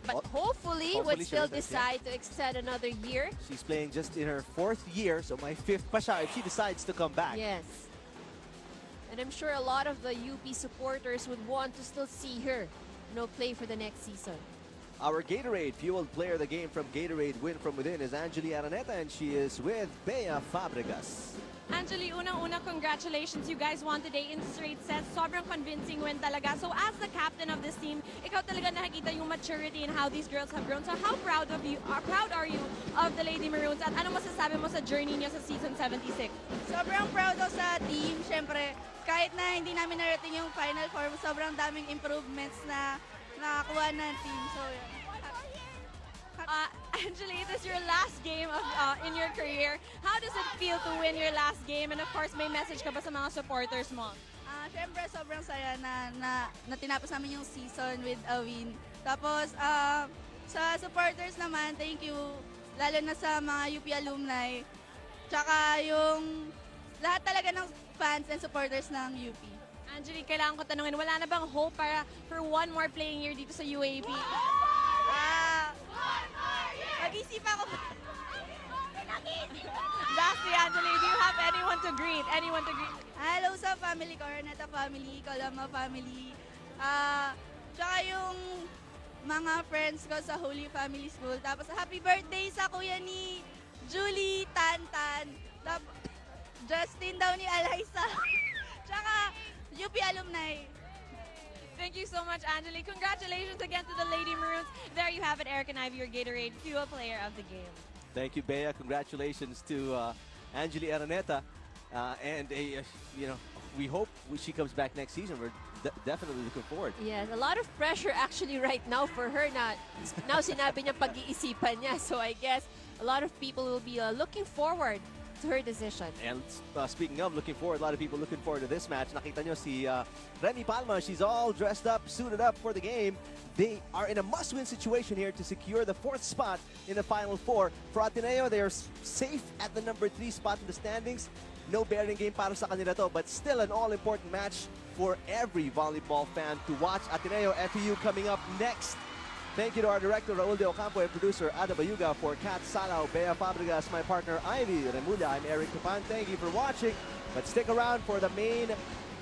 but hopefully would still decide to extend another year. She's playing just in her 4th year, so my 5th pa siya if she decides to come back. Yes. And I'm sure a lot of the UP supporters would want to still see her, play for the next season. Our Gatorade fueled player of the game from Gatorade Win From Within is Angeli Araneta, and she is with Bea Fabregas. Angeli, unang-una, congratulations. You guys won today in straight sets. Sobrang convincing win talaga. So as the captain of this team, ikaw talaga nakikita yung maturity in how these girls have grown. So how proud are you of the Lady Maroons? At ano masasabi mo sa journey niyo sa season 76? Sobrang proud ako sa team. Siyempre, kahit na hindi namin narating yung Final Four, sobrang daming improvements na nakakuha ng team. So, yeah. Angeli, this is your last game in your career. How does it feel to win your last game? And of course, may message ka ba sa mga supporters mo? Siyempre, sobrang saya na tinapos namin yung season with a win. Tapos, sa supporters naman, thank you. Lalo na sa mga UP alumni. Tsaka yung lahat talaga ng fans and supporters ng UP. Angeli, kailangan ko tanungin, wala na bang hope for one more playing year dito sa UAAP? Mag-isip ako. Lastly, Angeli, do you have anyone to greet? Hello sa family ko, Renata family, Coloma family. Tsaka yung mga friends ko sa Holy Family School. Tapos happy birthday sa kuya ni Julie Tantan. Justin daw ni Alaysa. Tsaka UP alumni. Thank you so much, Angeli. Congratulations again to the Lady Maroons. There you have it, Eric and Ivy, your Gatorade Fuel Player of the Game. Thank you, Bea. Congratulations to Angeli Araneta. And we hope she comes back next season. We're definitely looking forward. Yes, a lot of pressure actually right now for her. Now sinabi niya pag-iisipan niya. So I guess a lot of people will be looking forward to her decision. And speaking of looking forward, a lot of people looking forward to this match. Nakita nyo si Remy Palma. She's all dressed up, suited up for the game. They are in a must-win situation here to secure the 4th spot in the Final Four. For Ateneo, they are safe at the number 3 spot in the standings. No bearing game para sa kanila to, but still an all-important match for every volleyball fan to watch. Ateneo FEU coming up next Thank you to our director, Raul de Ocampo, and producer, Ada Bayuga, for Kat Salao, Bea Fabregas, my partner, Ivy Remulla. I'm Eric Tupan. Thank you for watching. But stick around for the main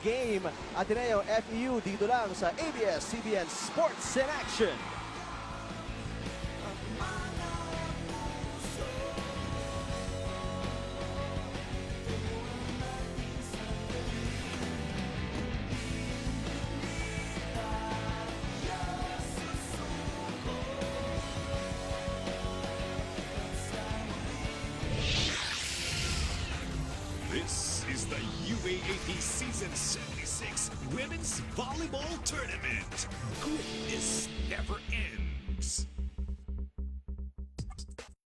game. Ateneo FEU dito lang sa ABS-CBN Sports in Action. This is the UAAP Season 76 Women's Volleyball Tournament. Greatness never ends.